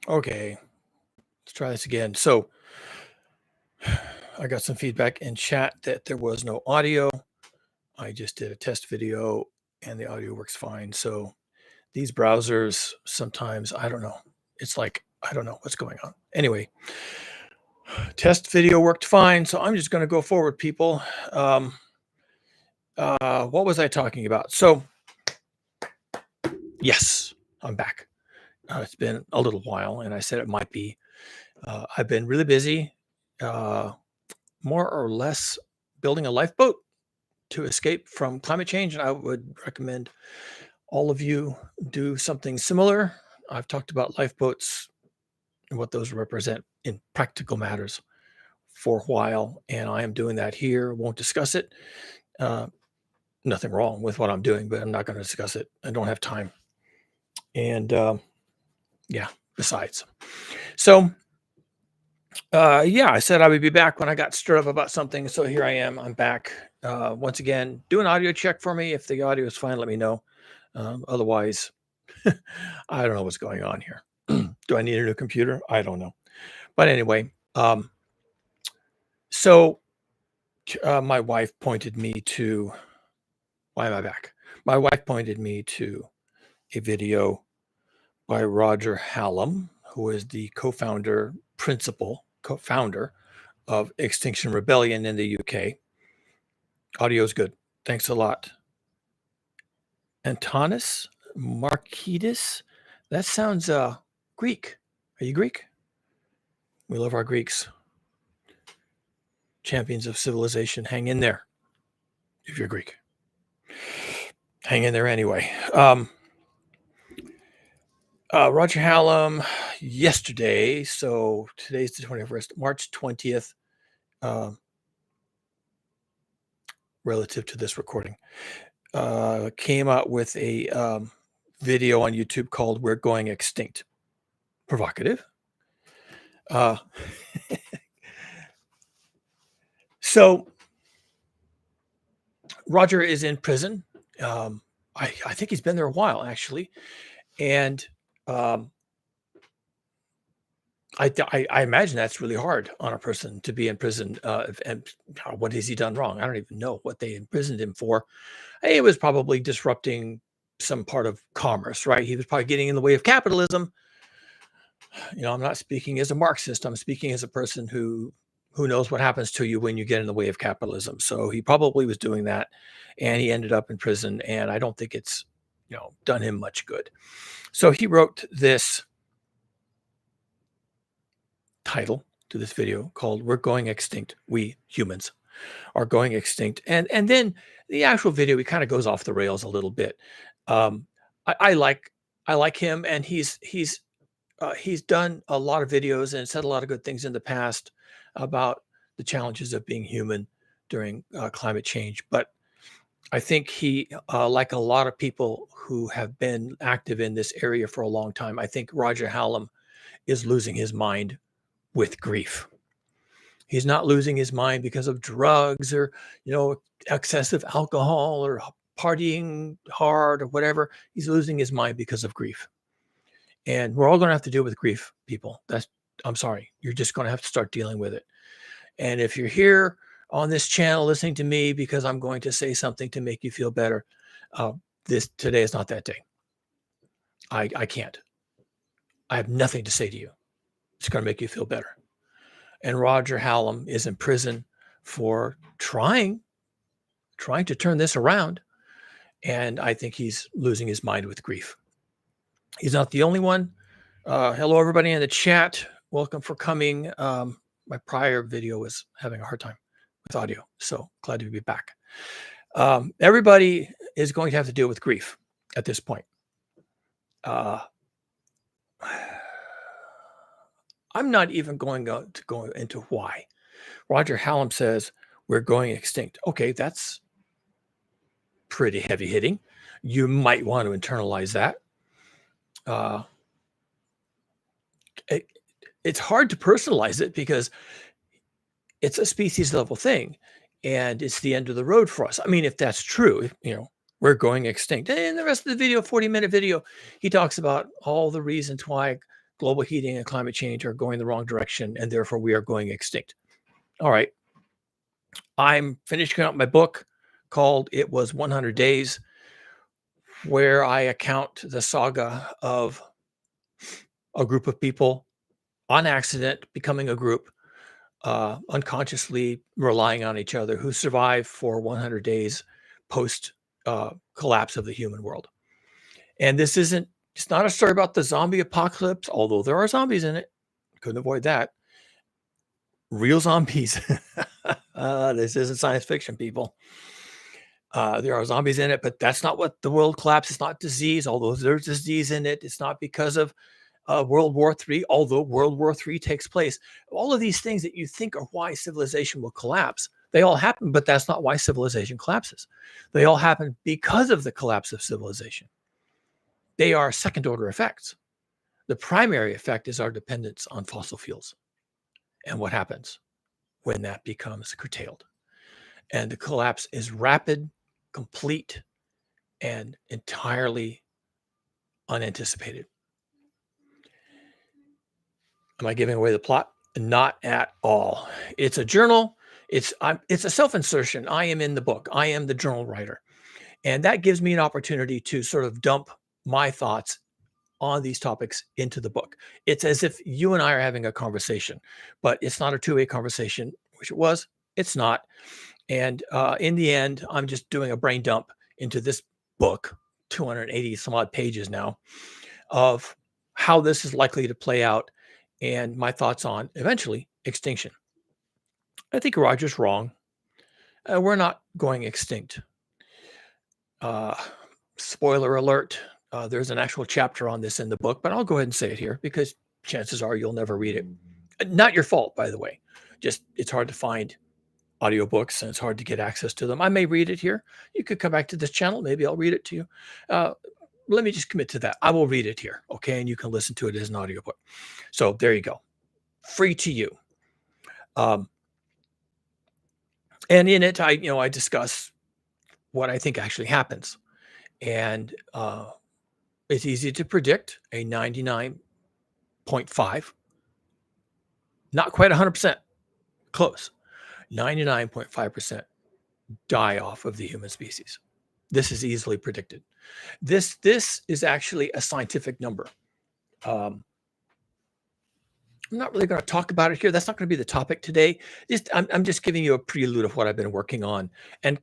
Okay, let's try this again. So I got some feedback in chat that there was no audio. I just did a test video and the audio works fine. So these browsers sometimes, I don't know. It's like, I don't know what's going on. Anyway, test video worked fine. So I'm just going to go forward, people. What was I talking about? So, yes, I'm back. It's been a little while, and I said it might be. I've been really busy, more or less building a lifeboat to escape from climate change. And I would recommend all of you do something similar. I've talked about lifeboats and what those represent in practical matters for a while, and I am doing that here. Won't discuss it. Nothing wrong with what I'm doing, but I'm not going to discuss it. I don't have time. And yeah, besides. So, yeah, I said I would be back when I got stirred up about something. So here I am. I'm back. Once again, do an audio check for me. If the audio is fine, let me know. Otherwise, I don't know what's going on here. Do I need a new computer? I don't know. But anyway, so my wife pointed me to, why am I back? My wife pointed me to a video by Roger Hallam, who is the co-founder of Extinction Rebellion in the UK. Audio is good. Thanks a lot. Antonis Markidis. That sounds Greek. Are you Greek? We love our Greeks. Champions of civilization. Hang in there if you're Greek. Hang in there anyway. Roger Hallam yesterday, so today's the 21st, March 20th, relative to this recording, came out with a video on YouTube called We're Going Extinct. Provocative. So Roger is in prison. I think he's been there a while, actually. And I imagine that's really hard on a person to be in prison. And what has he done wrong? I don't even know what they imprisoned him for. It was probably disrupting some part of commerce, right? He was probably getting in the way of capitalism. I'm not speaking as a Marxist. I'm speaking as a person who knows what happens to you when you get in the way of capitalism. So he probably was doing that, and he ended up in prison. And I don't think it's done him much good. So he wrote this title to this video called "We're Going Extinct. We humans are going extinct." And then the actual video, he kind of goes off the rails a little bit. I like him, and he's done a lot of videos and said a lot of good things in the past about the challenges of being human during climate change. But I think he, like a lot of people who have been active in this area for a long time, I think Roger Hallam is losing his mind with grief. He's not losing his mind because of drugs or, excessive alcohol or partying hard or whatever. He's losing his mind because of grief. And we're all going to have to deal with grief, people. I'm sorry. You're just going to have to start dealing with it. And if you're here on this channel listening to me because I'm going to say something to make you feel better, today is not that day. I can't. I have nothing to say to you. It's going to make you feel better. And Roger Hallam is in prison for trying to turn this around. And I think he's losing his mind with grief. He's not the only one. Hello, everybody in the chat. Welcome for coming. My prior video was having a hard time with audio, so glad to be back. Everybody is going to have to deal with grief at this point. I'm not even going to go into why. Roger Hallam says we're going extinct. Okay, that's pretty heavy hitting. You might want to internalize that. It's hard to personalize it because it's a species level thing, and it's the end of the road for us. I mean, if that's true, we're going extinct. And in the rest of the video, 40-minute video, he talks about all the reasons why global heating and climate change are going the wrong direction, and therefore we are going extinct. All right. I'm finishing up my book called It Was 100 Days, where I account the saga of a group of people on accident becoming a group, unconsciously relying on each other, who survived for 100 days post collapse of the human world. And it's not a story about the zombie apocalypse, although there are zombies in it. Couldn't avoid that. Real zombies. This isn't science fiction, people. There are zombies in it, but that's not what the world collapse. It's not disease, although there's disease in it. It's not because of World War III, although World War III takes place. All of these things that you think are why civilization will collapse, they all happen, but that's not why civilization collapses. They all happen because of the collapse of civilization. They are second order effects. The primary effect is our dependence on fossil fuels and what happens when that becomes curtailed. And the collapse is rapid, complete, and entirely unanticipated. Am I giving away the plot? Not at all. It's a journal. It's a self-insertion. I am in the book. I am the journal writer. And that gives me an opportunity to sort of dump my thoughts on these topics into the book. It's as if you and I are having a conversation, but it's not a two-way conversation, which it was. It's not. And in the end, I'm just doing a brain dump into this book, 280 some odd pages now, of how this is likely to play out and my thoughts on eventually extinction. I think Roger's wrong. We're not going extinct. Uh, Spoiler alert. There's an actual chapter on this in the book, but I'll go ahead and say it here because chances are you'll never read it. Not your fault, by the way. Just it's hard to find audiobooks and it's hard to get access to them. I may read it here. You could come back to this channel. Maybe I'll read it to you. Let me just commit to that. I will read it here. Okay. And you can listen to it as an audiobook. So there you go. Free to you. And in it, I discuss what I think actually happens. And it's easy to predict a 99.5, not quite 100%, close, 99.5% die off of the human species. This is easily predicted. This is actually a scientific number. I'm not really going to talk about it here. That's not going to be the topic today. I'm just giving you a prelude of what I've been working on, and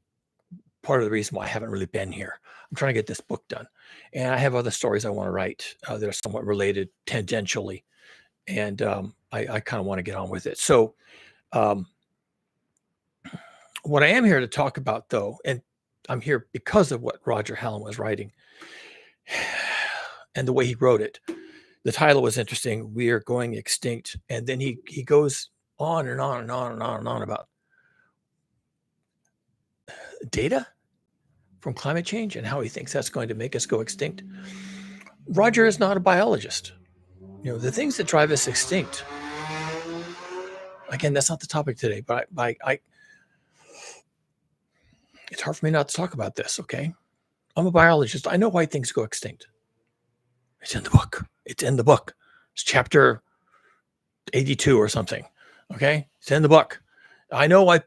part of the reason why I haven't really been here. I'm trying to get this book done, and I have other stories I want to write that are somewhat related tangentially, and I kind of want to get on with it. So, what I am here to talk about, though, and I'm here because of what Roger Hallam was writing and the way he wrote it. The title was interesting. We are going extinct, and then he goes on and on and on and on and on about data from climate change and how he thinks that's going to make us go extinct. Roger is not a biologist. The things that drive us extinct, again, that's not the topic today, but it's hard for me not to talk about this, okay? I'm a biologist. I know why things go extinct. It's in the book. It's in the book. It's chapter 82 or something, okay? It's in the book. I know why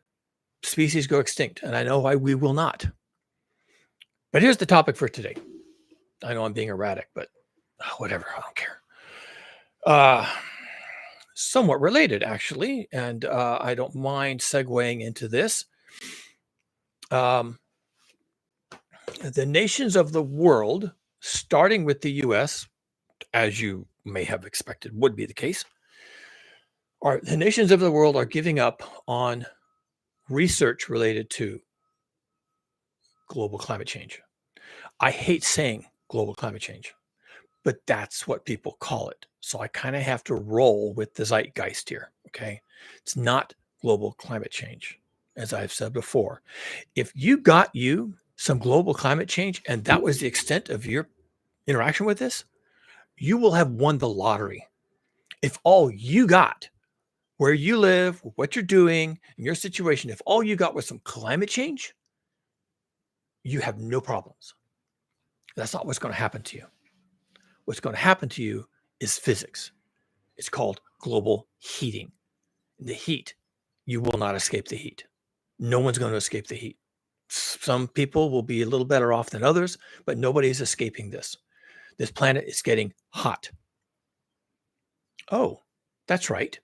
species go extinct, and I know why we will not. But here's the topic for today. I know I'm being erratic, but whatever, I don't care. Somewhat related, actually, and I don't mind segueing into this. The nations of the world, starting with the US, as you may have expected would be the case, the nations of the world are giving up on research related to global climate change. I hate saying global climate change, but that's what people call it. So I kind of have to roll with the zeitgeist here, okay? It's not global climate change, as I've said before. If you got some global climate change and that was the extent of your interaction with this, you will have won the lottery. If all you got, where you live, what you're doing, in your situation, if all you got was some climate change, you have no problems. That's not what's going to happen to you. What's going to happen to you is physics. It's called global heating. The heat, you will not escape the heat. No one's going to escape the heat. Some people will be a little better off than others, but nobody's escaping this. This planet is getting hot. Oh, that's right.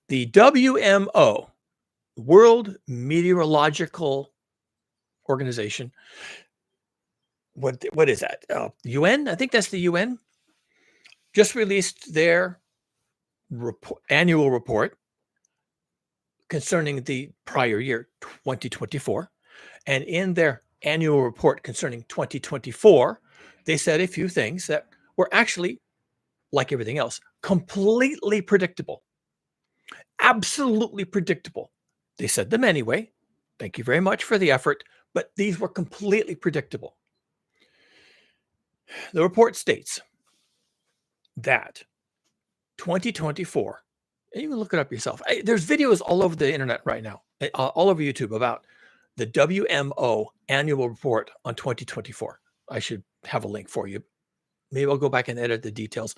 The WMO, World Meteorological Organization, what is that? UN? I think that's the UN. Just released their annual report concerning the prior year, 2024. And in their annual report concerning 2024, they said a few things that were actually, like everything else, completely predictable. Absolutely predictable. They said them anyway. Thank you very much for the effort, but these were completely predictable. The report states that 2024, and you can look it up yourself. There's videos all over the internet right now, all over YouTube about the WMO annual report on 2024. I should have a link for you. Maybe I'll go back and edit the details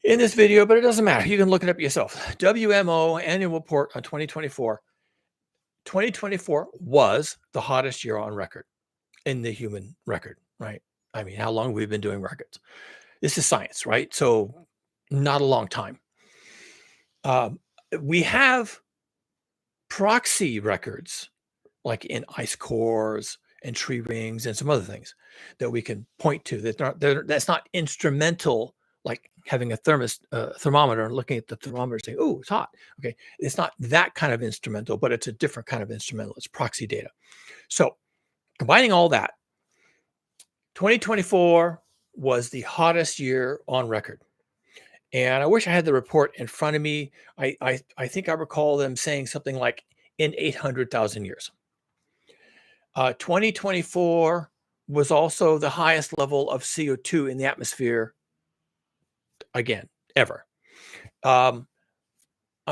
in this video, but it doesn't matter. You can look it up yourself. WMO annual report on 2024. 2024 was the hottest year on record in the human record, right? I mean, how long have we been doing records? This is science, right? So not a long time. We have proxy records like in ice cores and tree rings and some other things that we can point to that's not instrumental, like having a thermometer and looking at the thermometer saying, oh, it's hot. Okay. It's not that kind of instrumental, but it's a different kind of instrumental. It's proxy data. So combining all that, 2024 was the hottest year on record. And I wish I had the report in front of me. I think I recall them saying something like in 800,000 years. 2024 was also the highest level of CO2 in the atmosphere, again, ever.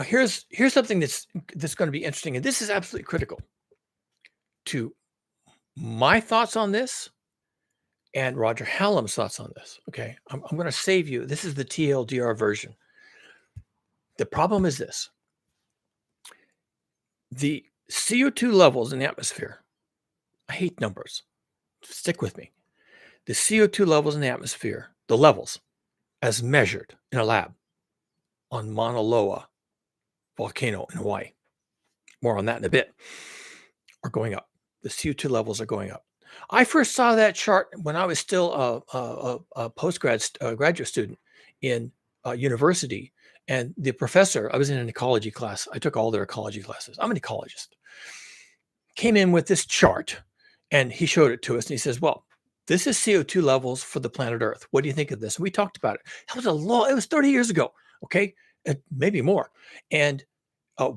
Here's something that's going to be interesting, and this is absolutely critical to my thoughts on this and Roger Hallam's thoughts on this. Okay, I'm going to save you. This is the TLDR version. The problem is this: the CO2 levels in the atmosphere. I hate numbers. Stick with me. The CO2 levels in the atmosphere, the levels as measured in a lab on Mauna Loa volcano in Hawaii, more on that in a bit, are going up. The CO2 levels are going up. I first saw that chart when I was still a graduate student in university. And the professor, I was in an ecology class. I took all their ecology classes. I'm an ecologist. Came in with this chart and he showed it to us. And he says, well, this is CO2 levels for the planet Earth. What do you think of this? And we talked about it. It was 30 years ago. Okay. Maybe more. And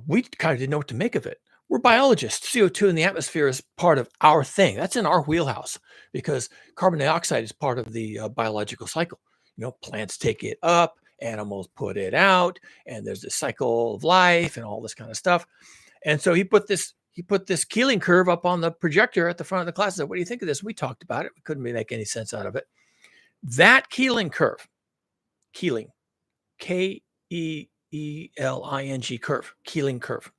we kind of didn't know what to make of it. We're biologists. CO2 in the atmosphere is part of our thing. That's in our wheelhouse because carbon dioxide is part of the biological cycle. You know, plants take it up, animals put it out, and there's this cycle of life and all this kind of stuff. And so he put this Keeling curve up on the projector at the front of the class and said, what do you think of this? We talked about it. We couldn't make any sense out of it. That Keeling curve, Keeling, Keeling curve, Keeling curve.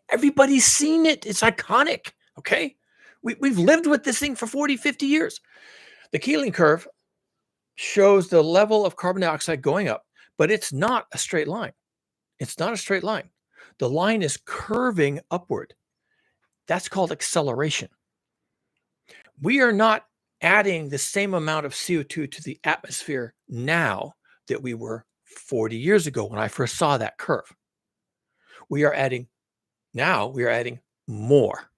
Everybody's seen it. It's iconic. Okay. We've lived with this thing for 40, 50 years. The Keeling curve shows the level of carbon dioxide going up, but it's not a straight line. It's not a straight line. The line is curving upward. That's called acceleration. We are not adding the same amount of CO2 to the atmosphere now that we were 40 years ago when I first saw that curve. We are adding more.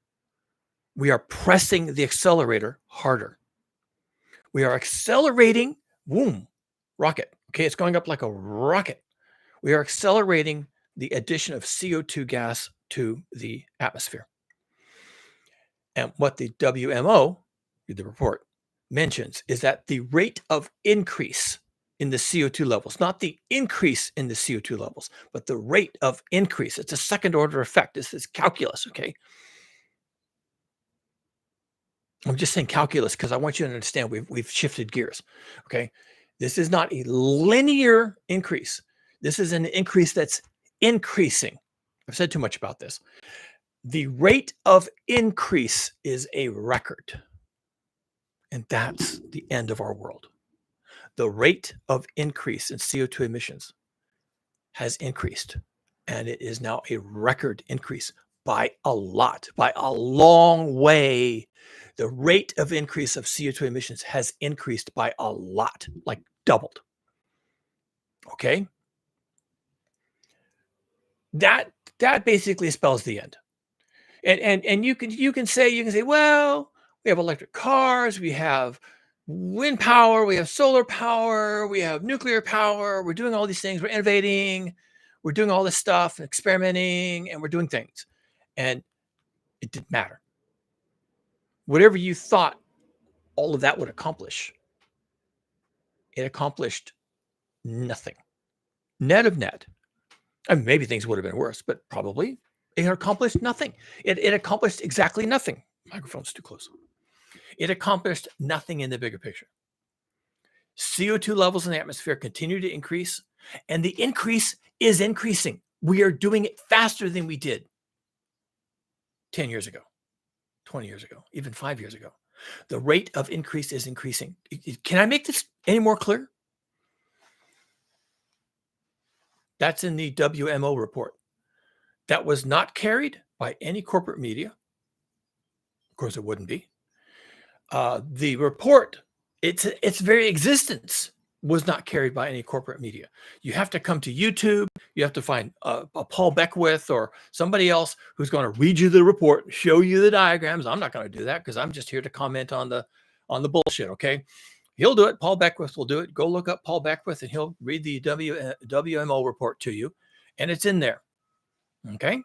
We are pressing the accelerator harder. We are accelerating, rocket. Okay, it's going up like a rocket. We are accelerating the addition of CO2 gas to the atmosphere. And what the WMO, the report, mentions is that the rate of increase in the CO2 levels, not the increase in the CO2 levels, but the rate of increase. It's a second order effect. This is calculus, okay? I'm just saying calculus because I want you to understand we've shifted gears, okay? This is not a linear increase. This is an increase that's increasing. I've said too much about this. The rate of increase is a record, and that's the end of our world. The rate of increase in CO2 emissions has increased, and it is now a record increase by a lot, by a long way. The rate of increase of CO2 emissions has increased by a lot, like doubled. Okay? That basically spells the end. And you can say, well, we have electric cars, we have wind power, we have solar power, we have nuclear power, we're doing all these things, we're innovating, we're doing all this stuff, experimenting, and we're doing things. And it didn't matter. Whatever you thought all of that would accomplish, it accomplished nothing. Net of net. I mean, maybe things would have been worse, but probably it accomplished nothing. It accomplished exactly nothing. Microphone's too close. It accomplished nothing in the bigger picture. CO2 levels in the atmosphere continue to increase, and the increase is increasing. We are doing it faster than we did 10 years ago, 20 years ago, even 5 years ago. The rate of increase is increasing. Can I make this any more clear? That's in the WMO report. That was not carried by any corporate media. Of course, it wouldn't be. The report, its very existence was not carried by any corporate media. You have to come to YouTube. You have to find a Paul Beckwith or somebody else who's going to read you the report, show you the diagrams. I'm not going to do that because I'm just here to comment on the bullshit. Okay, he'll do it. Paul Beckwith will do it. Go look up Paul Beckwith, and he'll read the WMO report to you, and it's in there. Okay.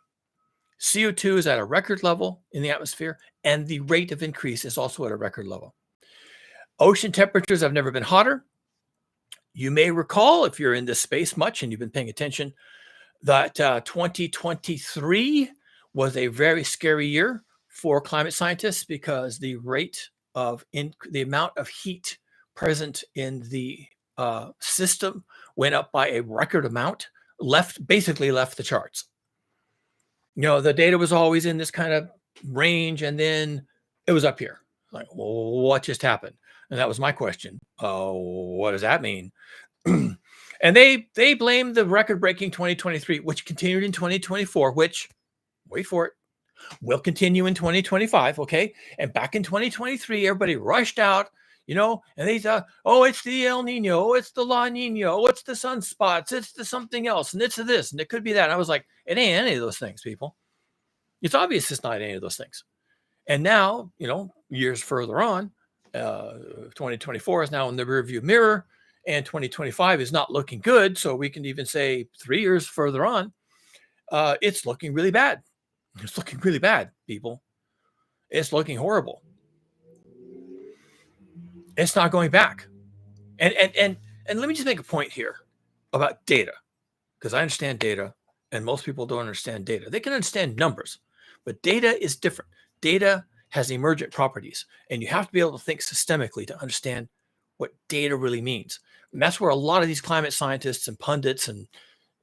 CO2 is at a record level in the atmosphere, and the rate of increase is also at a record level. Ocean temperatures have never been hotter. You may recall, if you're in this space much and you've been paying attention, that 2023 was a very scary year for climate scientists because the rate of the amount of heat present in the system went up by a record amount, basically left the charts. The data was always in this kind of range, and then it was up here. Like, well, what just happened? And that was my question. What does that mean? And they blamed the record-breaking 2023, which continued in 2024, which, wait for it, will continue in 2025, okay? And back in 2023, everybody rushed out, and they thought, oh, it's the El Nino, it's the La Nino, it's the sunspots, it's the something else, and it's this, and it could be that. And I was like, it ain't any of those things, people. It's obvious it's not any of those things. And now, years further on, 2024 is now in the rearview mirror, and 2025 is not looking good. So we can even say 3 years further on, it's looking really bad. It's looking really bad, people. It's looking horrible. It's not going back. And let me just make a point here about data, because I understand data, and most people don't understand data. They can understand numbers, but data is different. Data has emergent properties, and you have to be able to think systemically to understand what data really means. And that's where a lot of these climate scientists and pundits and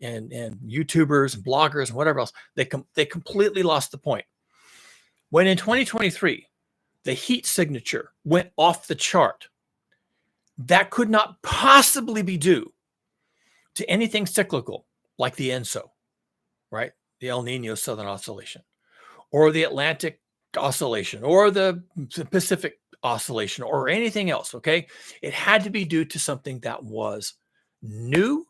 YouTubers and bloggers and whatever else, they completely lost the point. When in 2023, the heat signature went off the chart, that could not possibly be due to anything cyclical like the ENSO, right? The El Nino Southern Oscillation, or the Atlantic Oscillation, or the Pacific Oscillation, or anything else, okay? It had to be due to something that was new,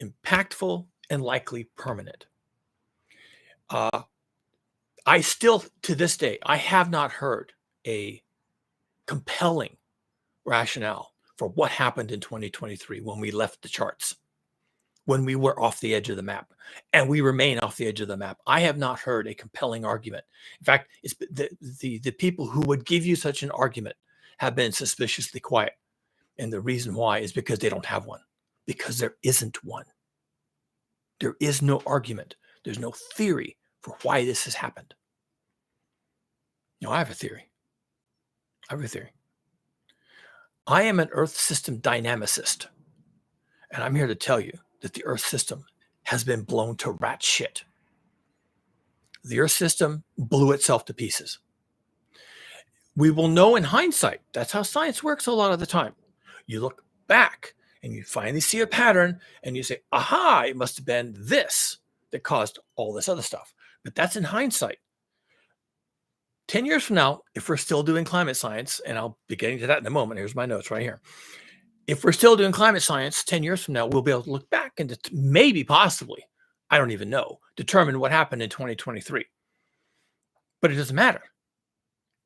impactful, and likely permanent. I still, to this day, I have not heard a compelling rationale for what happened in 2023 when we left the charts, when we were off the edge of the map, and we remain off the edge of the map. I have not heard a compelling argument. In fact, it's the people who would give you such an argument have been suspiciously quiet. And the reason why is because they don't have one, because there isn't one. There is no argument. There's no theory for why this has happened. I have a theory. I am an Earth system dynamicist. And I'm here to tell you that the Earth system has been blown to rat shit. The Earth system blew itself to pieces. We will know in hindsight. That's how science works a lot of the time. You look back and you finally see a pattern and you say, aha, it must have been this that caused all this other stuff. But that's in hindsight. 10 years from now, if we're still doing climate science, and I'll be getting to that in a moment, here's my notes right here. If we're still doing climate science 10 years from now, we'll be able to look back and maybe, possibly, I don't even know, determine what happened in 2023. But it doesn't matter.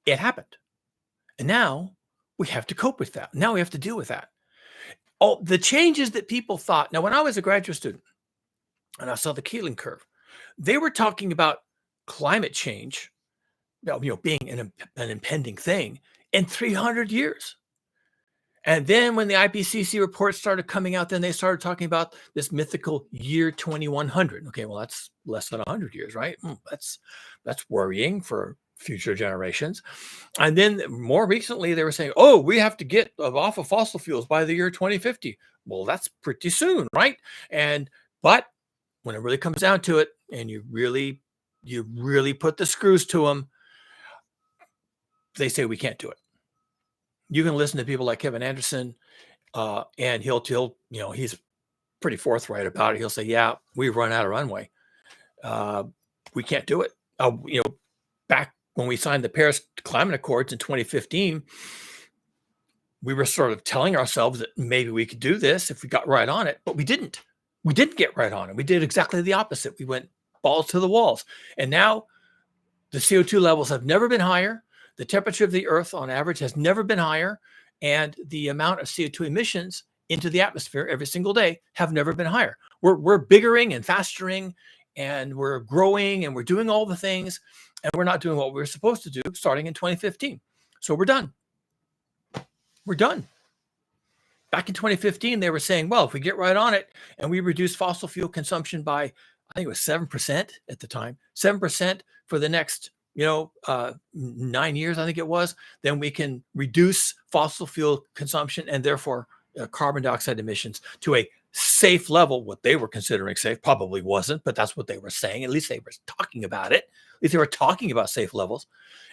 It happened. And now we have to cope with that. Now we have to deal with that. Oh, the changes that people thought. Now, when I was a graduate student and I saw the Keeling curve, they were talking about climate change, being an impending thing in 300 years. And then when the IPCC reports started coming out, then they started talking about this mythical year 2100. Okay, well, that's less than 100 years, right? That's worrying for future generations. And then more recently, they were saying, oh, we have to get off of fossil fuels by the year 2050. Well, that's pretty soon, right? But when it really comes down to it, and you really put the screws to them, they say we can't do it. You can listen to people like Kevin Anderson, and he'll he's pretty forthright about it. He'll say, yeah, we've run out of runway. We can't do it. Back when we signed the Paris Climate Accords in 2015, we were sort of telling ourselves that maybe we could do this if we got right on it, but we didn't. We didn't get right on it. We did exactly the opposite. We went balls to the walls. And now the CO2 levels have never been higher. The temperature of the Earth on average has never been higher. And the amount of CO2 emissions into the atmosphere every single day have never been higher. We're biggering and fastering, and we're growing, and we're doing all the things, and we're not doing what we were supposed to do starting in 2015. So we're done. We're done. Back in 2015, they were saying, well, if we get right on it and we reduce fossil fuel consumption by, I think it was 7% at the time, 7% for the next 9 years, I think it was, then we can reduce fossil fuel consumption and therefore carbon dioxide emissions to a safe level. What they were considering safe probably wasn't, but that's what they were saying. At least they were talking about it. At least they were talking about safe levels.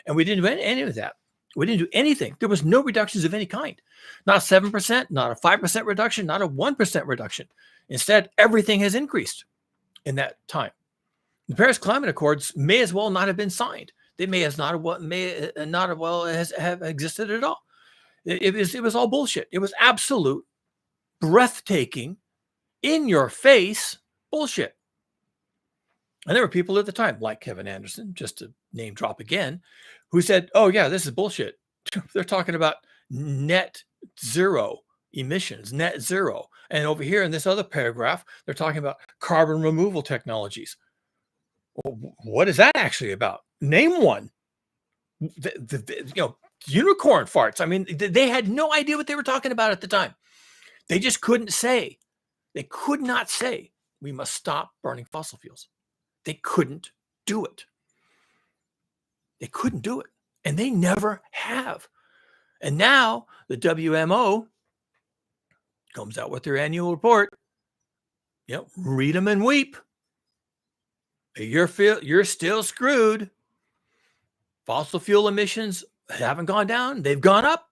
And we didn't do any of that. We didn't do anything. There was no reductions of any kind. Not 7%, not a 5% reduction, not a 1% reduction. Instead, everything has increased in that time. The Paris Climate Accords may as well not have been signed. They may not have existed at all. It was all bullshit. It was absolute, breathtaking, in your face bullshit. And there were people at the time, like Kevin Anderson, just to name drop again, who said, oh yeah, this is bullshit. They're talking about net zero emissions, net zero. And over here in this other paragraph, they're talking about carbon removal technologies. Well, what is that actually about? Name one. Unicorn farts. I mean, they had no idea what they were talking about at the time. They just couldn't say. They could not say, we must stop burning fossil fuels. They couldn't do it. They couldn't do it. And they never have. And now the WMO comes out with their annual report. Read them and weep. You're still screwed. Fossil fuel emissions haven't gone down. They've gone up.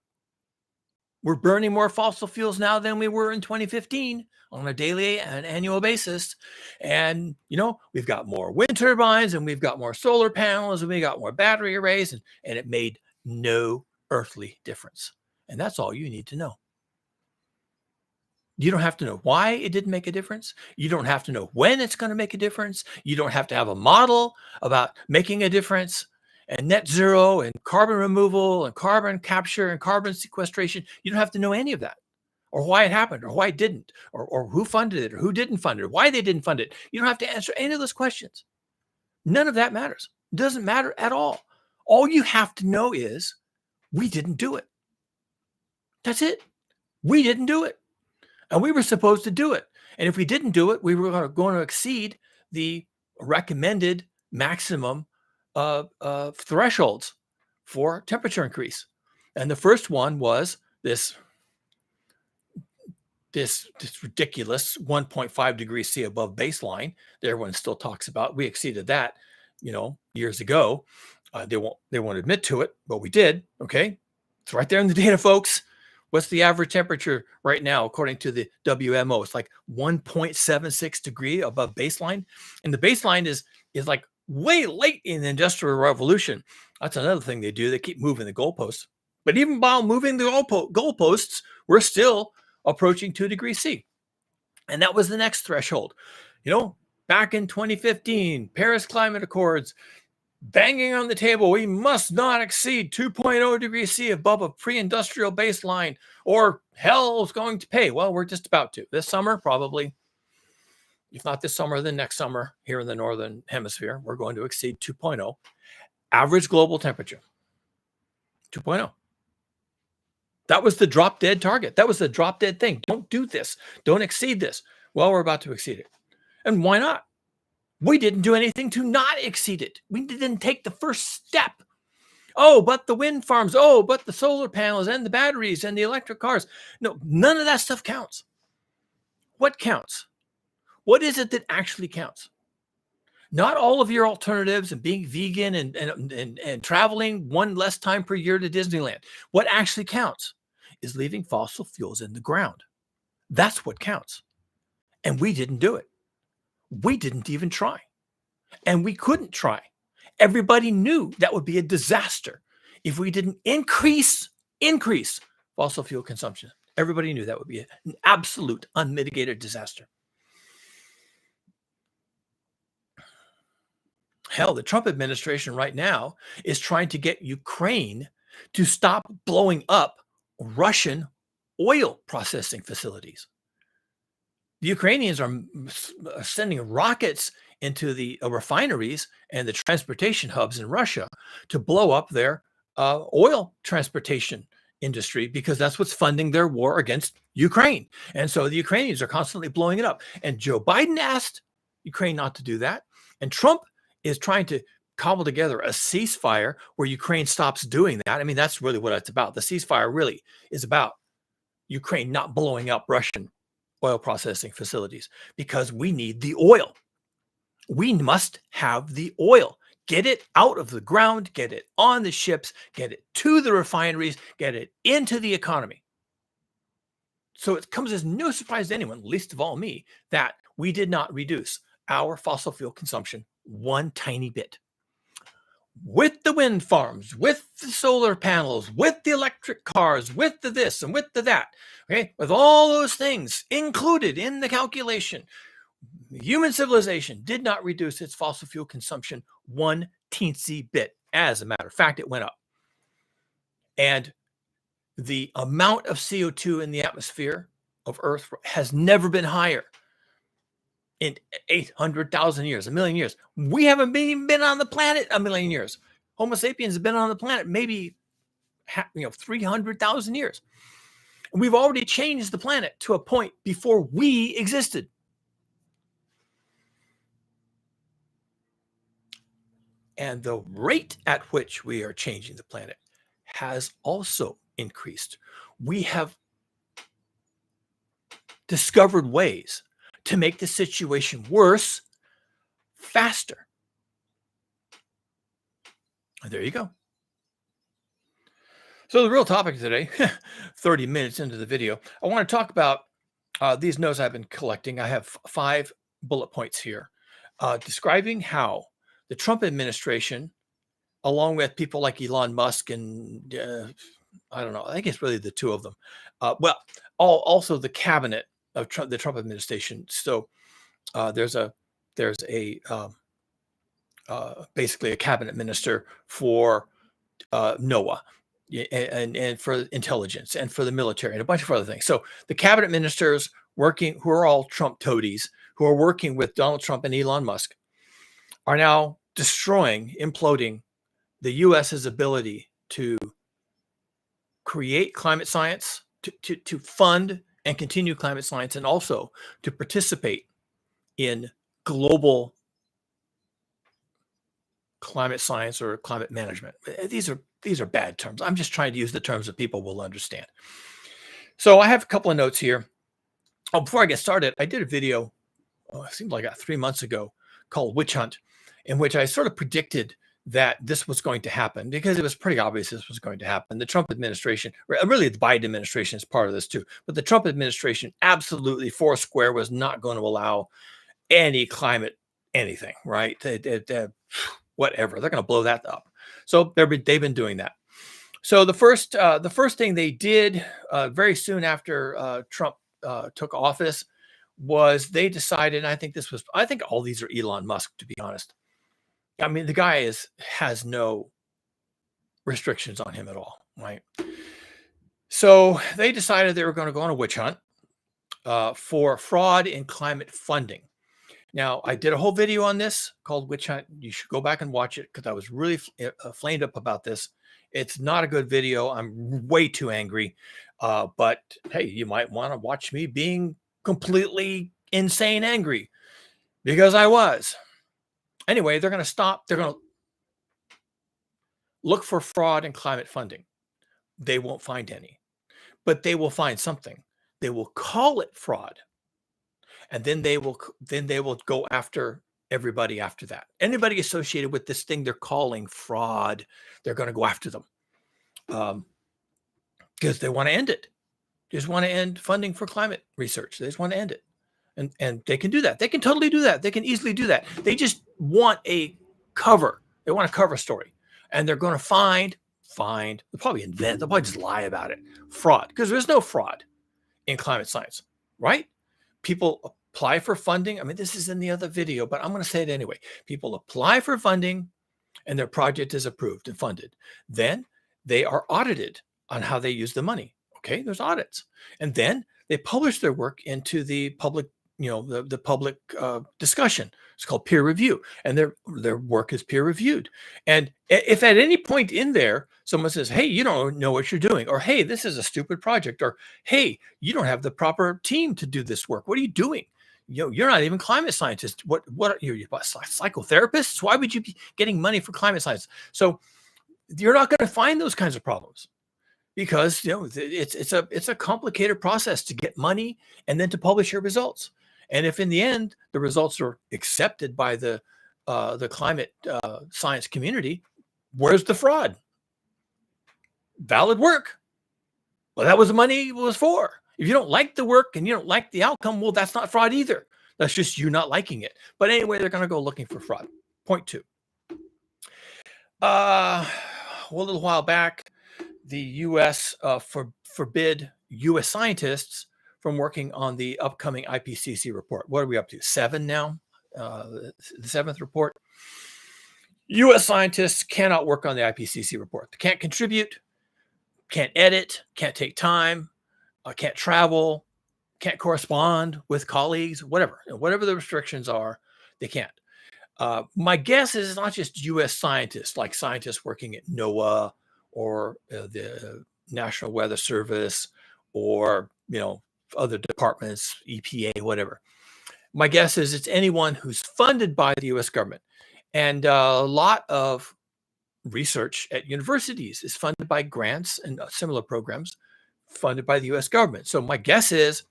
We're burning more fossil fuels now than we were in 2015 on a daily and annual basis. And, we've got more wind turbines, and we've got more solar panels, and we got more battery arrays, and it made no earthly difference. And that's all you need to know. You don't have to know why it didn't make a difference. You don't have to know when it's going to make a difference. You don't have to have a model about making a difference. And net zero and carbon removal and carbon capture and carbon sequestration. You don't have to know any of that, or why it happened, or why it didn't, or who funded it, or who didn't fund it, or why they didn't fund it. You don't have to answer any of those questions. None of that matters. It doesn't matter at all. All you have to know is we didn't do it. That's it. We didn't do it. And we were supposed to do it. And if we didn't do it, we were going to exceed the recommended maximum thresholds for temperature increase. And the first one was this this ridiculous 1.5 degrees C above baseline that everyone still talks about. We exceeded that, years ago. They won't admit to it, but we did. Okay, it's right there in the data, folks. What's the average temperature right now, according to the WMO? It's like 1.76 degree above baseline, and the baseline is like way late in the Industrial Revolution. That's another thing they do. They keep moving the goalposts. But even while moving the goalposts, we're still approaching 2 degrees C. And that was the next threshold. Back in 2015, Paris Climate Accords banging on the table, we must not exceed 2.0 degrees C above a pre-industrial baseline or hell is going to pay. Well, we're just about to. This summer, probably. If not this summer, then next summer here in the Northern Hemisphere, we're going to exceed 2.0. Average global temperature, 2.0. That was the drop dead target. That was the drop dead thing. Don't do this. Don't exceed this. Well, we're about to exceed it. And why not? We didn't do anything to not exceed it. We didn't take the first step. Oh, but the wind farms. Oh, but the solar panels and the batteries and the electric cars. No, none of that stuff counts. What counts? What is it that actually counts? Not all of your alternatives and being vegan and traveling one less time per year to Disneyland. What actually counts is leaving fossil fuels in the ground. That's what counts. And we didn't do it. We didn't even try. And we couldn't try. Everybody knew that would be a disaster if we didn't increase fossil fuel consumption. Everybody knew that would be an absolute unmitigated disaster. Hell, the Trump administration right now is trying to get Ukraine to stop blowing up Russian oil processing facilities. The Ukrainians are sending rockets into the refineries and the transportation hubs in Russia to blow up their oil transportation industry because that's what's funding their war against Ukraine. And so the Ukrainians are constantly blowing it up. And Joe Biden asked Ukraine not to do that. And Trump is trying to cobble together a ceasefire where Ukraine stops doing that. I mean, that's really what it's about. The ceasefire really is about Ukraine not blowing up Russian oil processing facilities because we need the oil. We must have the oil. Get it out of the ground, get it on the ships, get it to the refineries, get it into the economy. So it comes as no surprise to anyone, least of all me, that we did not reduce our fossil fuel consumption one tiny bit. With the wind farms, with the solar panels, with the electric cars, with the this and with the that, okay, with all those things included in the calculation, human civilization did not reduce its fossil fuel consumption one teensy bit. As a matter of fact, it went up. And the amount of CO2 in the atmosphere of Earth has never been higher in 800,000 years, a million years. We haven't even been on the planet a million years. Homo sapiens have been on the planet maybe 300,000 years. And we've already changed the planet to a point before we existed. And the rate at which we are changing the planet has also increased. We have discovered ways to make the situation worse faster. There you go. So the real topic today, 30 minutes into the video, I want to talk about these notes I've been collecting. I have 5 bullet points here describing how the Trump administration, along with people like Elon Musk and I don't know, I think it's really the two of them. Also the cabinet of the Trump administration. So there's basically a cabinet minister for NOAA and for intelligence and for the military and a bunch of other things. So the cabinet ministers working, who are all Trump toadies, who are working with Donald Trump and Elon Musk, are now destroying, imploding the U.S.'s ability to create climate science, to fund and continue climate science, and also to participate in global climate science or climate management. These are bad terms. I'm just trying to use the terms that people will understand. So I have a couple of notes here. Oh, before I get started, I did a video, it seemed like 3 months ago, called Witch Hunt, in which I sort of predicted that this was going to happen because it was pretty obvious this was going to happen. The Trump administration, or really the Biden administration is part of this too, but the Trump administration absolutely foursquare was not going to allow any climate anything, right? Whatever, they're going to blow that up. So they've been doing that. So the first thing they did very soon after Trump took office was they decided. I think all these are Elon Musk, to be honest. I mean, the guy has no restrictions on him at all, right? So they decided they were going to go on a witch hunt for fraud in climate funding. Now, I did a whole video on this called Witch Hunt. You should go back and watch it because I was really flamed up about this. It's not a good video. I'm way too angry. But hey, you might want to watch me being completely insane angry because I was. Anyway, they're going to stop. They're going to look for fraud in climate funding. They won't find any, but they will find something. They will call it fraud. And then they will go after everybody after that. Anybody associated with this thing they're calling fraud, they're going to go after them because they want to end it. They just want to end funding for climate research. They just want to end it, and they can do that. They can totally do that. They can easily do that. They just want a cover. They want a cover story, and they're going to find. They'll probably invent. They'll probably just lie about it. Fraud, because there's no fraud in climate science, right? People apply for funding. I mean, this is in the other video, but I'm going to say it anyway. People apply for funding and their project is approved and funded. Then they are audited on how they use the money. Okay, there's audits. And then they publish their work into the public, the public discussion. It's called peer review. And their work is peer reviewed. And if at any point in there, someone says, hey, you don't know what you're doing, or hey, this is a stupid project, or hey, you don't have the proper team to do this work. What are you doing? You're not even climate scientists. What are you, psychotherapists? Why would you be getting money for climate science? So you're not going to find those kinds of problems because it's a complicated process to get money and then to publish your results. And if in the end the results are accepted by the climate science community, where's the fraud? Valid work. Well, that was the money it was for. If you don't like the work and you don't like the outcome, well, that's not fraud either. That's just you not liking it. But anyway, they're going to go looking for fraud. Point two. A little while back, the U.S. Forbid U.S. scientists from working on the upcoming IPCC report. What are we up to? 7 now? The 7th report. U.S. scientists cannot work on the IPCC report. They can't contribute, can't edit, can't take time, can't travel, can't correspond with colleagues, whatever the restrictions are, they can't. My guess is it's not just U.S. scientists, like scientists working at NOAA or the National Weather Service or, other departments, EPA, whatever. My guess is it's anyone who's funded by the U.S. government. And a lot of research at universities is funded by grants and similar programs funded by the U.S. government. So my guess is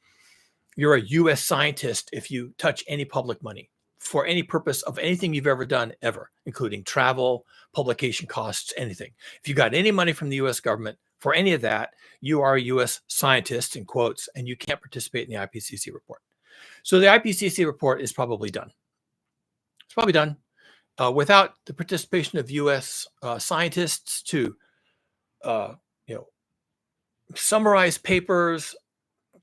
you're a U.S. scientist if you touch any public money for any purpose of anything you've ever done, ever, including travel, publication costs, anything. If you got any money from the U.S. government for any of that, you are a U.S. scientist, in quotes, and you can't participate in the IPCC report. So the IPCC report is probably done. It's probably done. Without the participation of U.S. Scientists to, summarize papers,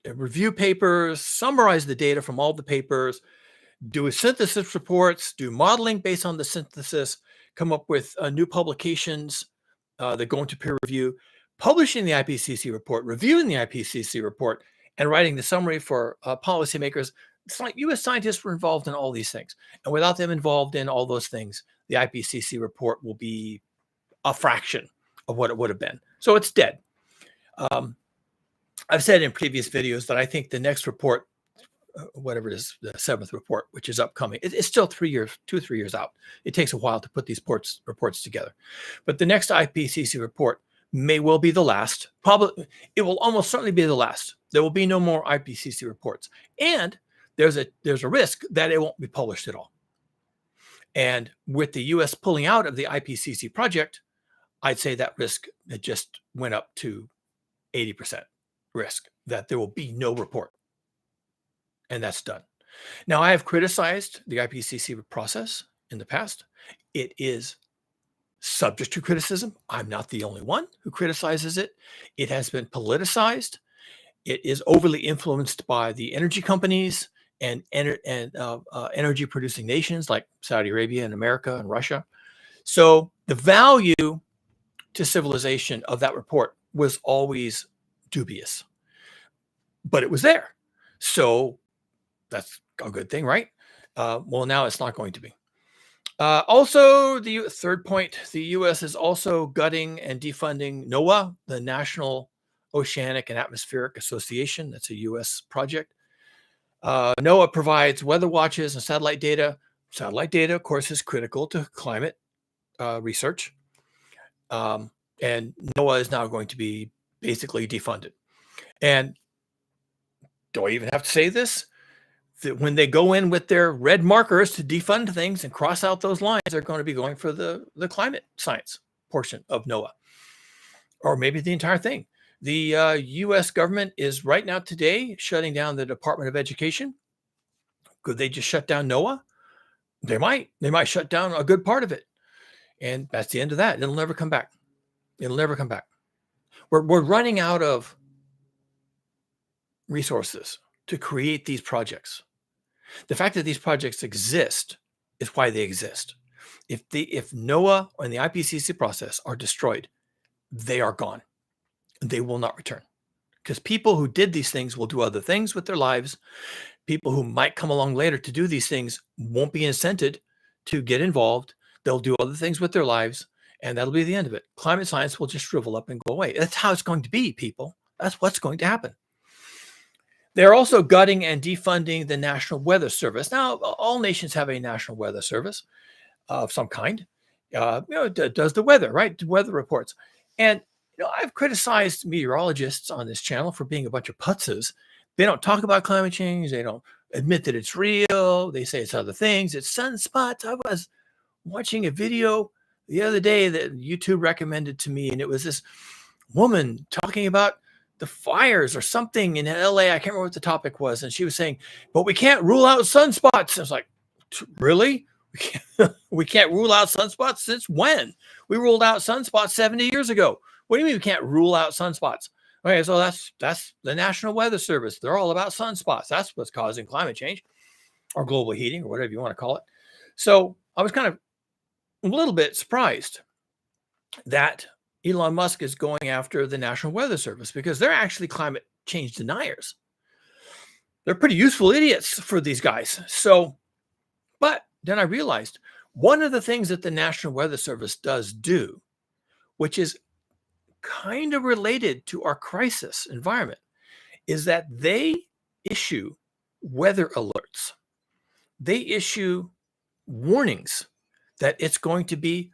review papers, summarize the data from all the papers, do synthesis reports, do modeling based on the synthesis, come up with new publications that go into peer review, publishing the IPCC report, reviewing the IPCC report, and writing the summary for policymakers. It's like U.S. scientists were involved in all these things. And without them involved in all those things, the IPCC report will be a fraction of what it would have been. So it's dead. I've said in previous videos that I think the next report, whatever it is, the 7th report, which is upcoming, it's still 3 years, 2-3 years out. It takes a while to put these reports together. But the next IPCC report may well be the last. Probably, it will almost certainly be the last. There will be no more IPCC reports. And there's a risk that it won't be published at all. And with the US pulling out of the IPCC project, I'd say that risk it just went up to 80% risk that there will be no report. And that's done. Now, I have criticized the IPCC process in the past. It is subject to criticism. I'm not the only one who criticizes it. It has been politicized. It is overly influenced by the energy companies and energy producing nations like Saudi Arabia and America and Russia. So the value to civilization of that report was always dubious, but it was there. So that's a good thing, right? Well, now it's not going to be. Also, the third point, the U.S. is also gutting and defunding NOAA, the National Oceanic and Atmospheric Association. That's a U.S. project. NOAA provides weather watches and satellite data. Satellite data, of course, is critical to climate research. And NOAA is now going to be basically defunded. And do I even have to say this? That when they go in with their red markers to defund things and cross out those lines, they're going to be going for the climate science portion of NOAA, or maybe the entire thing. The U.S. government is right now today shutting down the Department of Education. Could they just shut down NOAA? They might. They might shut down a good part of it. And that's the end of that. It'll never come back. It'll never come back. We're running out of resources to create these projects. The fact that these projects exist is why they exist. If NOAA and the IPCC process are destroyed, they are gone. They will not return. Because people who did these things will do other things with their lives. People who might come along later to do these things won't be incented to get involved. They'll do other things with their lives, and that'll be the end of it. Climate science will just shrivel up and go away. That's how it's going to be, people. That's what's going to happen. They're also gutting and defunding the National Weather Service. Now, all nations have a National Weather Service of some kind. It does the weather, right? Weather reports. And I've criticized meteorologists on this channel for being a bunch of putzes. They don't talk about climate change. They don't admit that it's real. They say it's other things. It's sunspots. I was watching a video the other day that YouTube recommended to me, and it was this woman talking about the fires or something in LA. I can't remember what the topic was. And she was saying, but we can't rule out sunspots. I was like, really? We can't rule out sunspots? Since when? We ruled out sunspots 70 years ago. What do you mean we can't rule out sunspots? Okay, so that's the National Weather Service. They're all about sunspots. That's what's causing climate change or global heating or whatever you want to call it. So I was kind of a little bit surprised that Elon Musk is going after the National Weather Service because they're actually climate change deniers. They're pretty useful idiots for these guys. So, but then I realized one of the things that the National Weather Service does do, which is kind of related to our crisis environment, is that they issue weather alerts. They issue warnings that it's going to be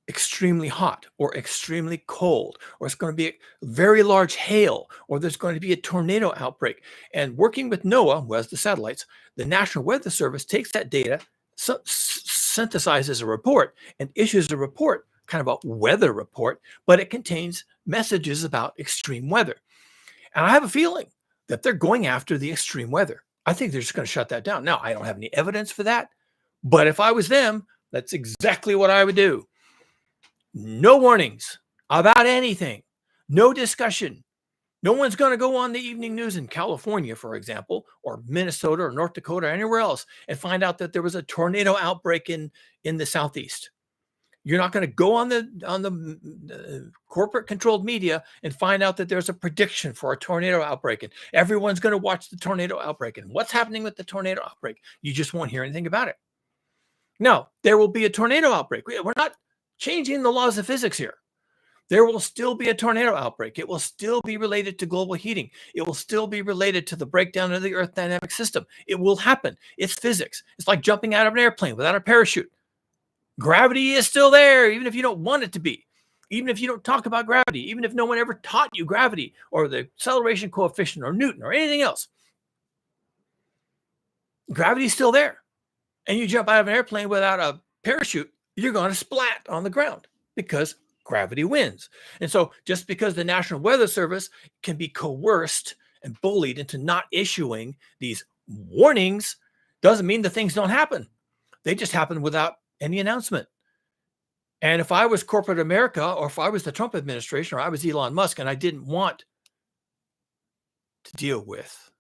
extremely hot or extremely cold, or it's going to be very large hail, or there's going to be a tornado outbreak. And working with NOAA, who has the satellites, the National Weather Service takes that data, synthesizes a report, and issues a report, kind of a weather report, but it contains messages about extreme weather. And I have a feeling that they're going after the extreme weather. I think they're just going to shut that down. Now, I don't have any evidence for that, but if I was them, that's exactly what I would do. No warnings about anything. No discussion. No one's going to go on the evening news in California, for example, or Minnesota or North Dakota or anywhere else and find out that there was a tornado outbreak in the Southeast. You're not going to go on the corporate controlled media and find out that there's a prediction for a tornado outbreak, and everyone's going to watch the tornado outbreak. And what's happening with the tornado outbreak? You just won't hear anything about it. No, there will be a tornado outbreak. We're not changing the laws of physics here. There will still be a tornado outbreak. It will still be related to global heating. It will still be related to the breakdown of the Earth dynamic system. It will happen. It's physics. It's like jumping out of an airplane without a parachute. Gravity is still there, even if you don't want it to be. even if you don't talk about gravity, even if no one ever taught you gravity or the acceleration coefficient or Newton or anything else, gravity's still there. And you jump out of an airplane without a parachute, you're going to splat on the ground because gravity wins. And so just because the National Weather Service can be coerced and bullied into not issuing these warnings doesn't mean the things don't happen. They just happen without any announcement. And if I was corporate America, or if I was the Trump administration, or I was Elon Musk, and I didn't want to deal with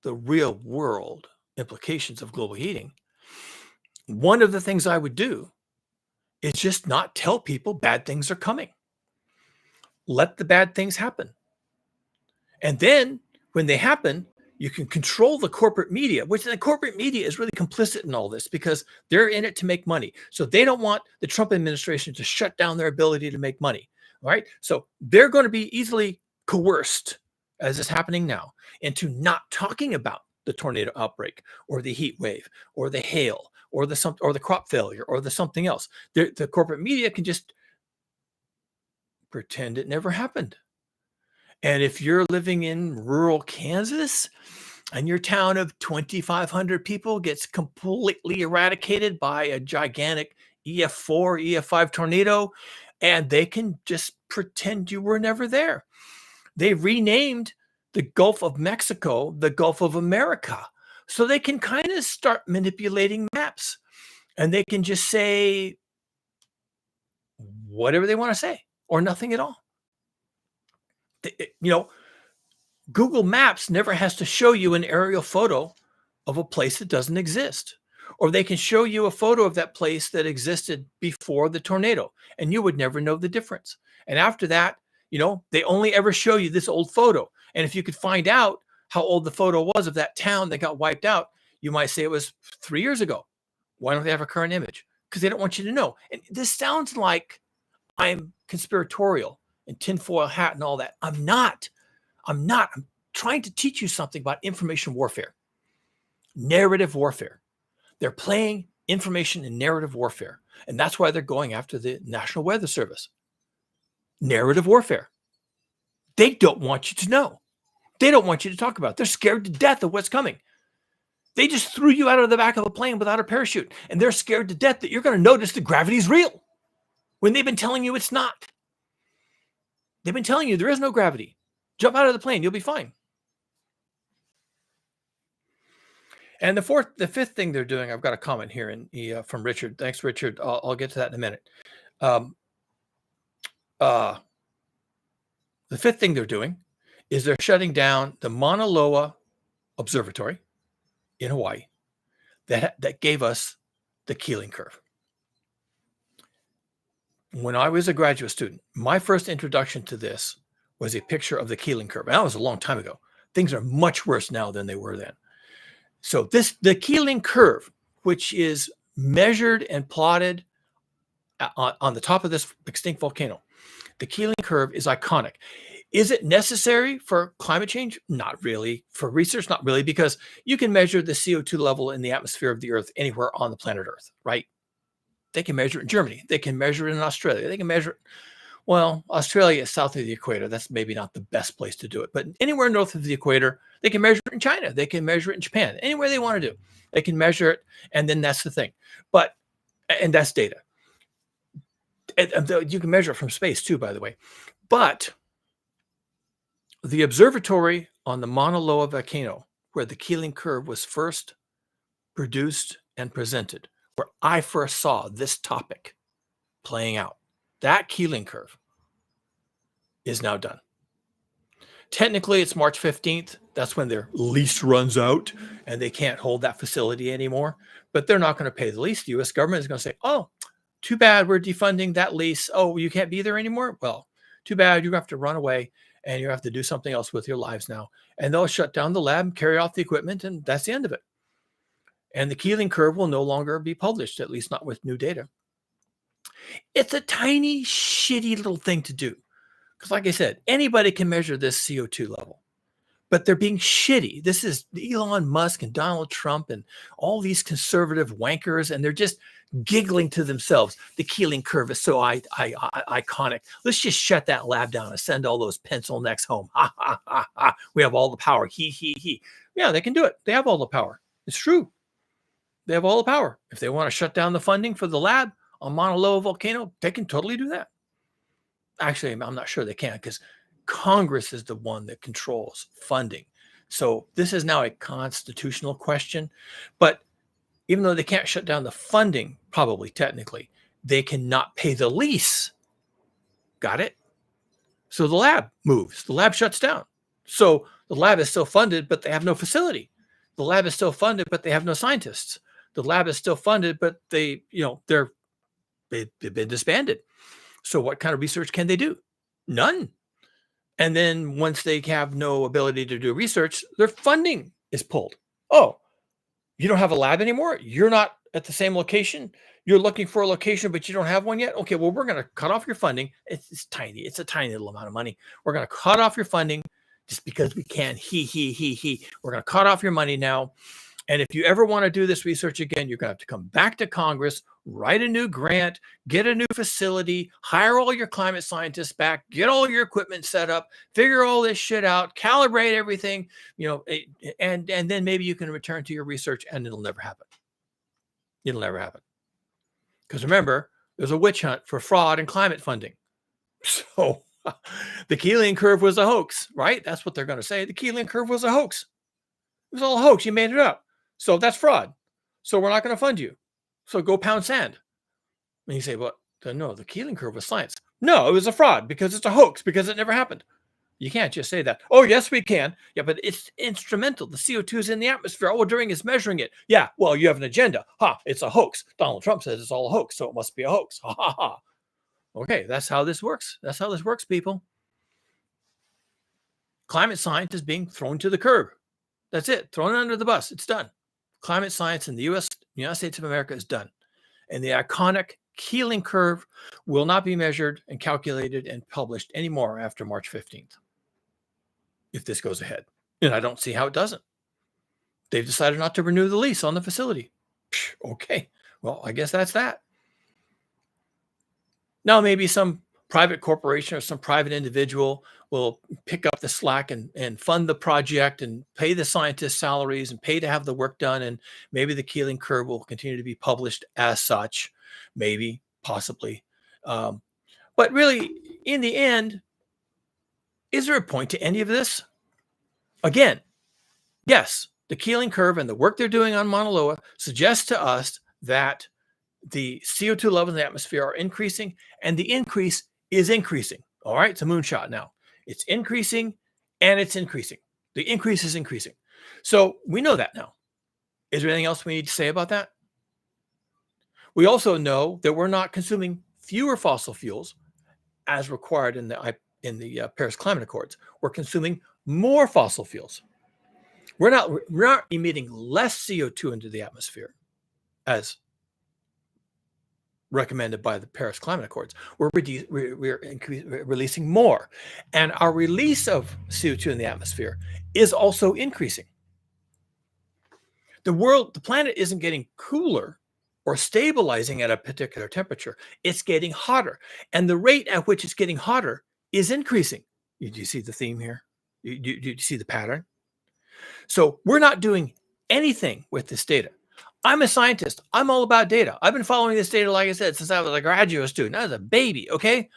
the real world implications of global heating, one of the things I would do is just not tell people bad things are coming. Let the bad things happen. And then when they happen, you can control the corporate media, which the corporate media is really complicit in all this because they're in it to make money. So they don't want the Trump administration to shut down their ability to make money. All right. So they're going to be easily coerced, as is happening now, into not talking about the tornado outbreak or the heat wave or the hail or the crop failure or the something else. The corporate media can just pretend it never happened. And if you're living in rural Kansas and your town of 2,500 people gets completely eradicated by a gigantic EF4, EF5 tornado, and they can just pretend you were never there. They renamed the Gulf of Mexico the Gulf of America. So they can kind of start manipulating maps, and they can just say whatever they want to say or nothing at all. Google Maps never has to show you an aerial photo of a place that doesn't exist. Or they can show you a photo of that place that existed before the tornado, and you would never know the difference. And after that, they only ever show you this old photo. And if you could find out how old the photo was of that town that got wiped out, you might say it was 3 years ago. Why don't they have a current image? Because they don't want you to know. And this sounds like I'm conspiratorial and tinfoil hat and all that. I'm not. I'm trying to teach you something about information warfare, narrative warfare. They're playing information and narrative warfare. And that's why they're going after the National Weather Service. Narrative warfare. They don't want you to know. They don't want you to talk about it. They're scared to death of what's coming. They just threw you out of the back of a plane without a parachute. And they're scared to death that you're going to notice that gravity's real when they've been telling you it's not. They've been telling you there is no gravity. Jump out of the plane. You'll be fine. And the fifth thing they're doing, I've got a comment here from Richard. Thanks, Richard. I'll get to that in a minute. The fifth thing they're doing is they're shutting down the Mauna Loa Observatory in Hawaii that gave us the Keeling curve. When I was a graduate student, my first introduction to this was a picture of the Keeling curve. And that was a long time ago. Things are much worse now than they were then. So the Keeling curve, which is measured and plotted on the top of this extinct volcano, the Keeling curve is iconic. Is it necessary for climate change? Not really. For research, not really, because you can measure the CO2 level in the atmosphere of the Earth anywhere on the planet Earth, right? They can measure it in Germany. They can measure it in Australia. They can measure it. Well, Australia is south of the equator. That's maybe not the best place to do it. But anywhere north of the equator, they can measure it in China. They can measure it in Japan. Anywhere they want to do, they can measure it. And then that's the thing. And that's data. And you can measure it from space too, by the way. But the observatory on the Mauna Loa volcano, where the Keeling curve was first produced and presented, where I first saw this topic playing out, that Keeling curve is now done. Technically, it's March 15th. That's when their lease runs out and they can't hold that facility anymore. But they're not going to pay the lease. The U.S. government is going to say, oh, too bad, we're defunding that lease. Oh, you can't be there anymore? Well, too bad, you have to run away and you have to do something else with your lives now. And they'll shut down the lab, carry off the equipment, and that's the end of it. And the Keeling curve will no longer be published, at least not with new data. It's a tiny, shitty little thing to do. Because like I said, anybody can measure this CO2 level. but they're being shitty. This is Elon Musk and Donald Trump and all these conservative wankers, and they're just giggling to themselves. The Keeling curve is so iconic. Let's just shut that lab down and send all those pencil necks home. Ha, ha, ha, ha. We have all the power. He. Yeah, they can do it. They have all the power. It's true. They have all the power. If they want to shut down the funding for the lab on Mauna Loa volcano, they can totally do that. Actually, I'm not sure they can, because Congress is the one that controls funding. So this is now a constitutional question. But even though they can't shut down the funding, probably technically, they cannot pay the lease. Got it? So the lab moves. The lab shuts down. So the lab is still funded, but they have no facility. The lab is still funded, but they have no scientists. The lab is still funded, but they've been disbanded. So what kind of research can they do? None. And then once they have no ability to do research, their funding is pulled. Oh, you don't have a lab anymore? You're not at the same location? You're looking for a location, but you don't have one yet? Okay, well, we're going to cut off your funding. It's tiny. It's a tiny little amount of money. We're going to cut off your funding just because we can. We're going to cut off your money now. And if you ever want to do this research again, you're going to have to come back to Congress, write a new grant, get a new facility, hire all your climate scientists back, get all your equipment set up, figure all this shit out, calibrate everything, and then maybe you can return to your research, and it'll never happen. It'll never happen. Because remember, there's a witch hunt for fraud and climate funding. So the Keeling curve was a hoax, right? That's what they're going to say. The Keeling curve was a hoax. It was all a hoax. You made it up. So that's fraud. So we're not going to fund you. So go pound sand. And you say, well, no, the Keeling curve was science. No, it was a fraud because it's a hoax, because it never happened. You can't just say that. Oh, yes, we can. Yeah, but it's instrumental. The CO2 is in the atmosphere. All we're doing is measuring it. Yeah, well, you have an agenda. Ha, it's a hoax. Donald Trump says it's all a hoax, so it must be a hoax. Ha, ha, ha. Okay, that's how this works. That's how this works, people. Climate science is being thrown to the curb. That's it. Thrown under the bus. It's done. Climate science in the United States of America is done. And the iconic Keeling curve will not be measured and calculated and published anymore after March 15th, if this goes ahead. And I don't see how it doesn't. They've decided not to renew the lease on the facility. Okay, well, I guess that's that. Now, maybe some private corporation or some private individual will pick up the slack and fund the project and pay the scientists salaries and pay to have the work done. And maybe the Keeling curve will continue to be published as such, maybe, possibly. But really, in the end, is there a point to any of this? Again, yes, the Keeling curve and the work they're doing on Mauna Loa suggests to us that the CO2 levels in the atmosphere are increasing, and the increase is increasing. All right, it's a moonshot now. It's increasing, and it's increasing. The increase is increasing. So we know that now. Is there anything else we need to say about that? We also know that we're not consuming fewer fossil fuels as required in the Paris Climate Accords. We're consuming more fossil fuels. We're not emitting less CO2 into the atmosphere as recommended by the Paris Climate Accords. We're releasing more. And our release of CO2 in the atmosphere is also increasing. The planet isn't getting cooler or stabilizing at a particular temperature. It's getting hotter. And the rate at which it's getting hotter is increasing. Do you see the theme here? Do you see the pattern? So we're not doing anything with this data. I'm a scientist. I'm all about data. I've been following this data, like I said, since I was a graduate student. I was a baby, okay?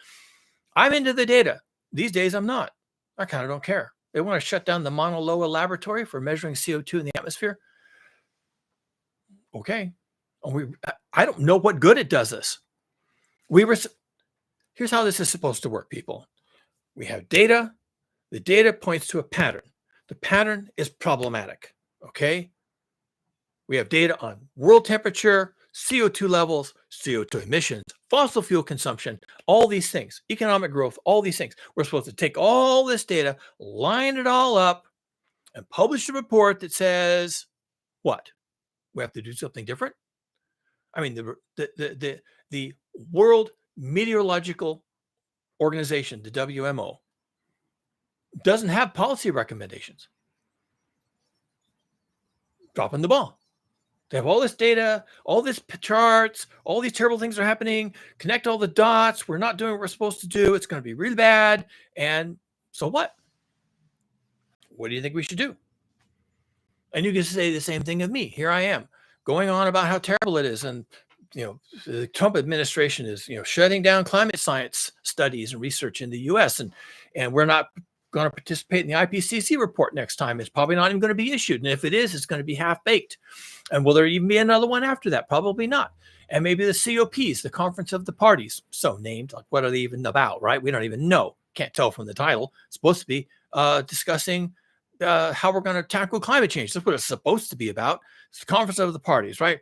I'm into the data. These days, I'm not. I kind of don't care. They want to shut down the Mauna Loa laboratory for measuring CO2 in the atmosphere. Okay. I don't know what good it does us. Here's how this is supposed to work, people. We have data. The data points to a pattern. The pattern is problematic, okay? We have data on world temperature, CO2 levels, CO2 emissions, fossil fuel consumption, all these things, economic growth, all these things. We're supposed to take all this data, line it all up, and publish a report that says, what? We have to do something different? I mean, the World Meteorological Organization, the WMO, doesn't have policy recommendations. dropping the ball. They have all this data, all this charts, all these terrible things are happening. Connect all the dots. We're not doing what we're supposed to do. It's going to be really bad. And so what? What do you think we should do? And you can say the same thing of me. Here I am going on about how terrible it is. And, the Trump administration is, shutting down climate science studies and research in the US. And we're not going to participate in the IPCC report next time. It's probably not even going to be issued. And if it is, it's going to be half baked. And will there even be another one after that? Probably not. And maybe the COPs, the Conference of the Parties, so named, like what are they even about, right? We don't even know. Can't tell from the title. It's supposed to be discussing how we're going to tackle climate change. That's what it's supposed to be about. It's the Conference of the Parties, right?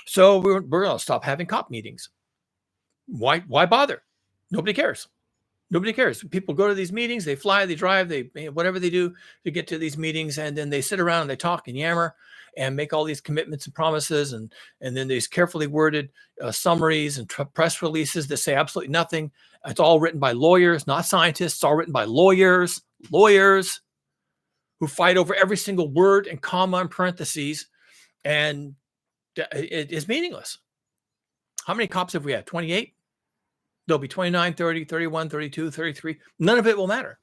So we're going to stop having COP meetings. Why bother? Nobody cares. Nobody cares. People go to these meetings, they fly, they drive, they whatever they do to get to these meetings, and then they sit around and they talk and yammer and make all these commitments and promises, and then these carefully worded summaries and press releases that say absolutely nothing. It's all written by lawyers, not scientists. It's all written by lawyers who fight over every single word and comma and parentheses, and it is meaningless. How many COPs have we had? 28? There'll be 29, 30, 31, 32, 33. None of it will matter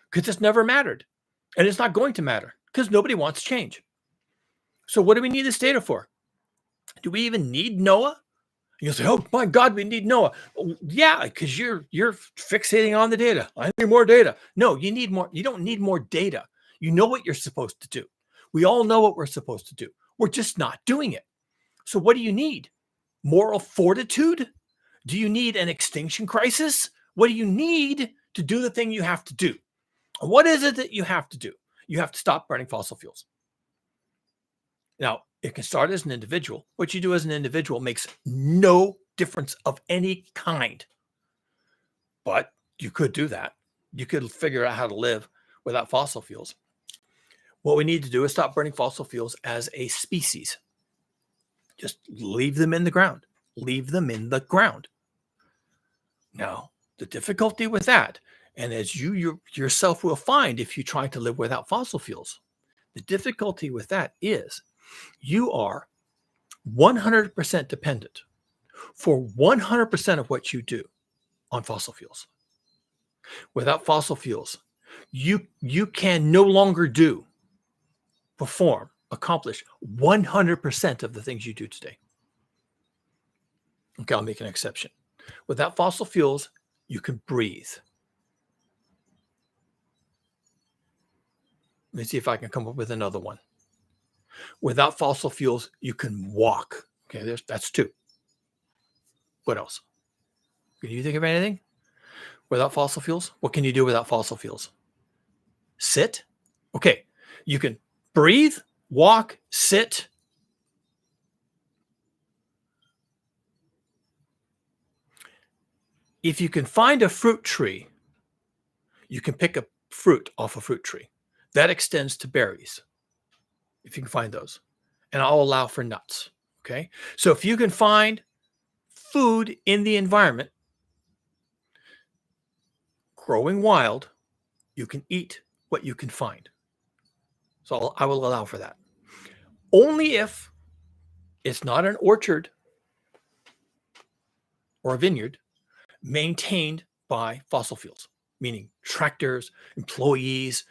because it's never mattered. And it's not going to matter because nobody wants change. So what do we need this data for? Do we even need NOAA? You'll say, oh my God, we need NOAA. Well, yeah, because you're fixating on the data. I need more data. No, you need more. You don't need more data. You know what you're supposed to do. We all know what we're supposed to do. We're just not doing it. So what do you need? Moral fortitude? Do you need an extinction crisis? What do you need to do the thing you have to do? What is it that you have to do? You have to stop burning fossil fuels. Now, it can start as an individual. What you do as an individual makes no difference of any kind. But you could do that. You could figure out how to live without fossil fuels. What we need to do is stop burning fossil fuels as a species. Just leave them in the ground. Leave them in the ground. Now, the difficulty with that, and as you yourself will find if you try to live without fossil fuels, the difficulty with that is you are 100% dependent for 100% of what you do on fossil fuels. Without fossil fuels, you can no longer perform, accomplish 100% of the things you do today. Okay, I'll make an exception. Without fossil fuels, you can breathe. Let me see if I can come up with another one. Without fossil fuels, you can walk. Okay, that's two. What else? Can you think of anything? Without fossil fuels? What can you do without fossil fuels? Sit? Okay, you can breathe, walk, sit. If you can find a fruit tree, you can pick a fruit off a fruit tree. That extends to berries, if you can find those. And I'll allow for nuts, okay? So if you can find food in the environment, growing wild, you can eat what you can find. So I will allow for that. Only if it's not an orchard or a vineyard maintained by fossil fuels, meaning tractors, employees,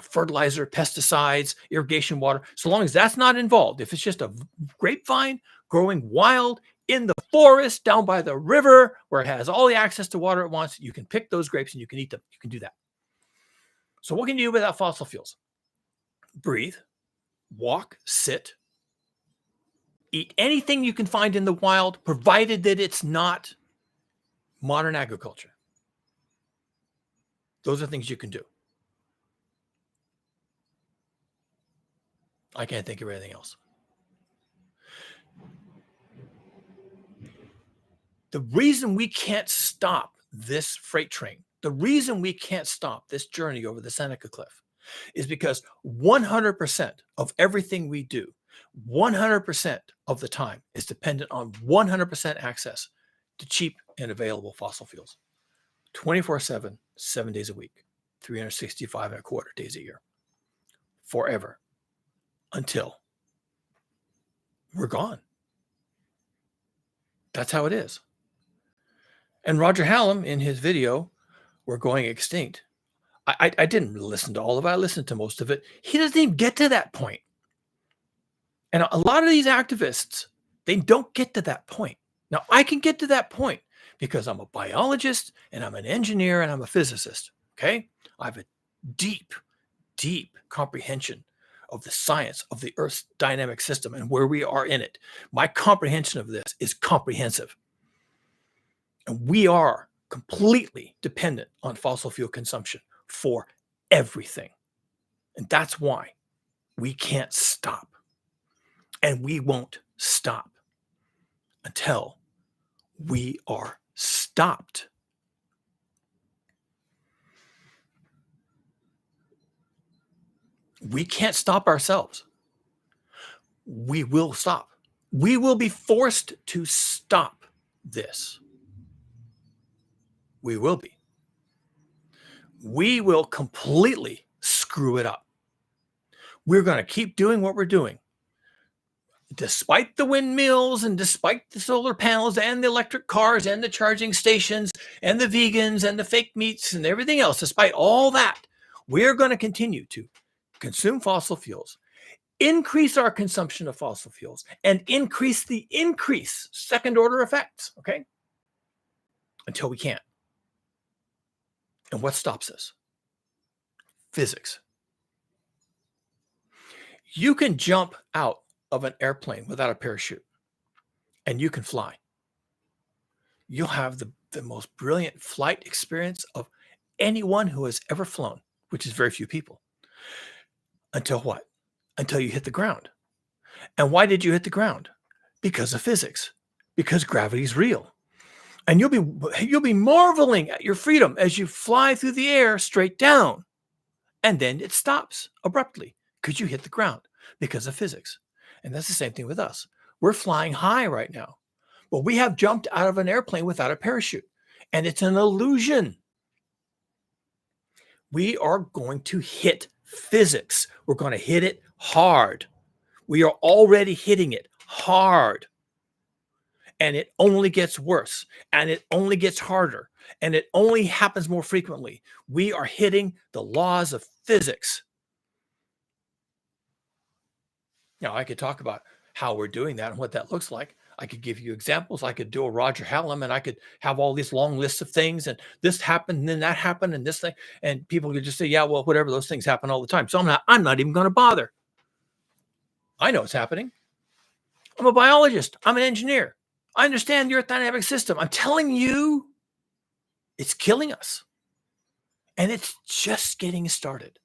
fertilizer, pesticides, irrigation water. So long as that's not involved, if it's just a grapevine growing wild in the forest down by the river where it has all the access to water it wants, you can pick those grapes and you can eat them. You can do that. So what can you do without fossil fuels? Breathe, walk, sit, eat anything you can find in the wild, provided that it's not modern agriculture. Those are things you can do. I can't think of anything else. The reason we can't stop this freight train, the reason we can't stop this journey over the Seneca Cliff is because 100% of everything we do, 100% of the time is dependent on 100% access to cheap and available fossil fuels. 24/7, 7 days a week, 365 and a quarter days a year, forever, until we're gone. That's how it is. And Roger Hallam, in his video, We're Going Extinct, I didn't listen to all of it. I listened to most of it. He doesn't even get to that point. And a lot of these activists, they don't get to that point. Now, I can get to that point because I'm a biologist and I'm an engineer and I'm a physicist. Okay. I have a deep, deep comprehension of the science of the Earth's dynamic system and where we are in it. My comprehension of this is comprehensive. And we are completely dependent on fossil fuel consumption for everything. And that's why we can't stop. And we won't stop until we are stopped. We can't stop ourselves. We will stop. We will be forced to stop this. We will be. We will completely screw it up. We're going to keep doing what we're doing. Despite the windmills and despite the solar panels and the electric cars and the charging stations and the vegans and the fake meats and everything else, despite all that, we're going to continue to consume fossil fuels, increase our consumption of fossil fuels, and increase second order effects, okay? Until we can't. And what stops us? Physics. You can jump out of an airplane without a parachute and you can fly. You'll have the most brilliant flight experience of anyone who has ever flown, which is very few people. Until what? Until you hit the ground. And why did you hit the ground? Because of physics, because gravity is real. And you'll be marveling at your freedom as you fly through the air straight down. And then it stops abruptly because you hit the ground because of physics. And that's the same thing with us. We're flying high right now, but we have jumped out of an airplane without a parachute. And it's an illusion. We are going to hit physics. We're going to hit it hard. We are already hitting it hard. And it only gets worse. And it only gets harder. And it only happens more frequently. We are hitting the laws of physics. Now, I could talk about how we're doing that and what that looks like. I could give you examples. I could do a Roger Hallam and I could have all these long lists of things and this happened and then that happened and this thing. And people could just say, yeah, well, whatever, those things happen all the time. So I'm not even going to bother. I know what's happening. I'm a biologist. I'm an engineer. I understand the Earth dynamic system. I'm telling you, it's killing us. And it's just getting started.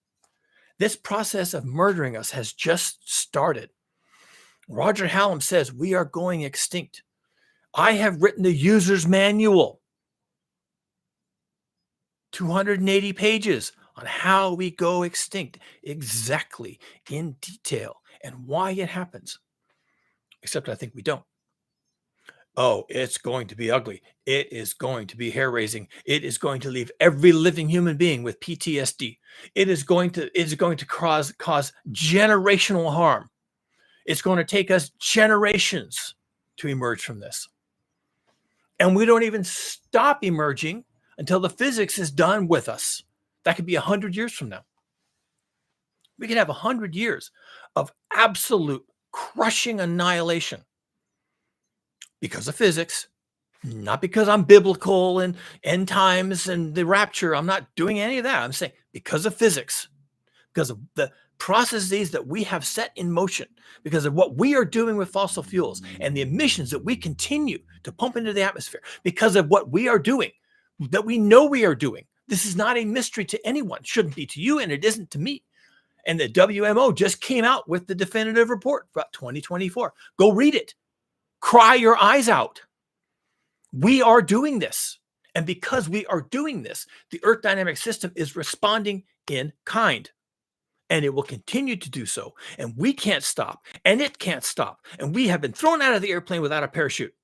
This process of murdering us has just started. Roger Hallam says we are going extinct. I have written the user's manual, 280 pages on how we go extinct, exactly in detail and why it happens. Except I think we don't. Oh, it's going to be ugly. It is going to be hair raising. It is going to leave every living human being with PTSD. It is going to cause generational harm. It's going to take us generations to emerge from this. And we don't even stop emerging until the physics is done with us. That could be 100 years from now. We could have 100 years of absolute crushing annihilation because of physics, not because I'm biblical and end times and the rapture. I'm not doing any of that. I'm saying because of physics, because of the processes that we have set in motion, because of what we are doing with fossil fuels and the emissions that we continue to pump into the atmosphere, because of what we are doing, that we know we are doing. This is not a mystery to anyone. Shouldn't be to you, and it isn't to me. And the WMO just came out with the definitive report about 2024. Go read it. Cry your eyes out. We are doing this. And because we are doing this, the Earth dynamic system is responding in kind. And it will continue to do so. And we can't stop. And it can't stop. And we have been thrown out of the airplane without a parachute.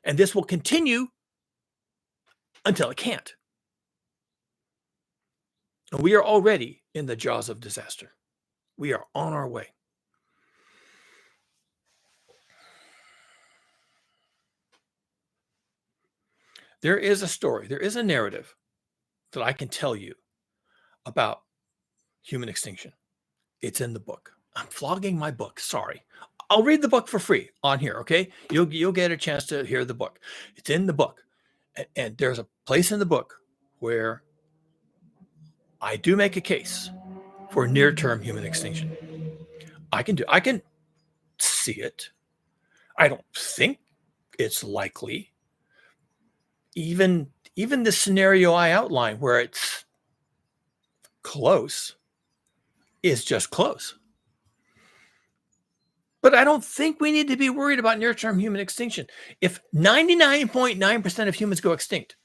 And this will continue until it can't. And we are already in the jaws of disaster. We are on our way. There is a story, there is a narrative that I can tell you about human extinction. It's in the book. I'm flogging my book. Sorry. I'll read the book for free on here, okay? You'll get a chance to hear the book. It's in the book. And there's a place in the book where I do make a case for near-term human extinction. I can see it. I don't think it's likely. Even the scenario I outline where it's close is just close. But I don't think we need to be worried about near-term human extinction. If 99.9% of humans go extinct,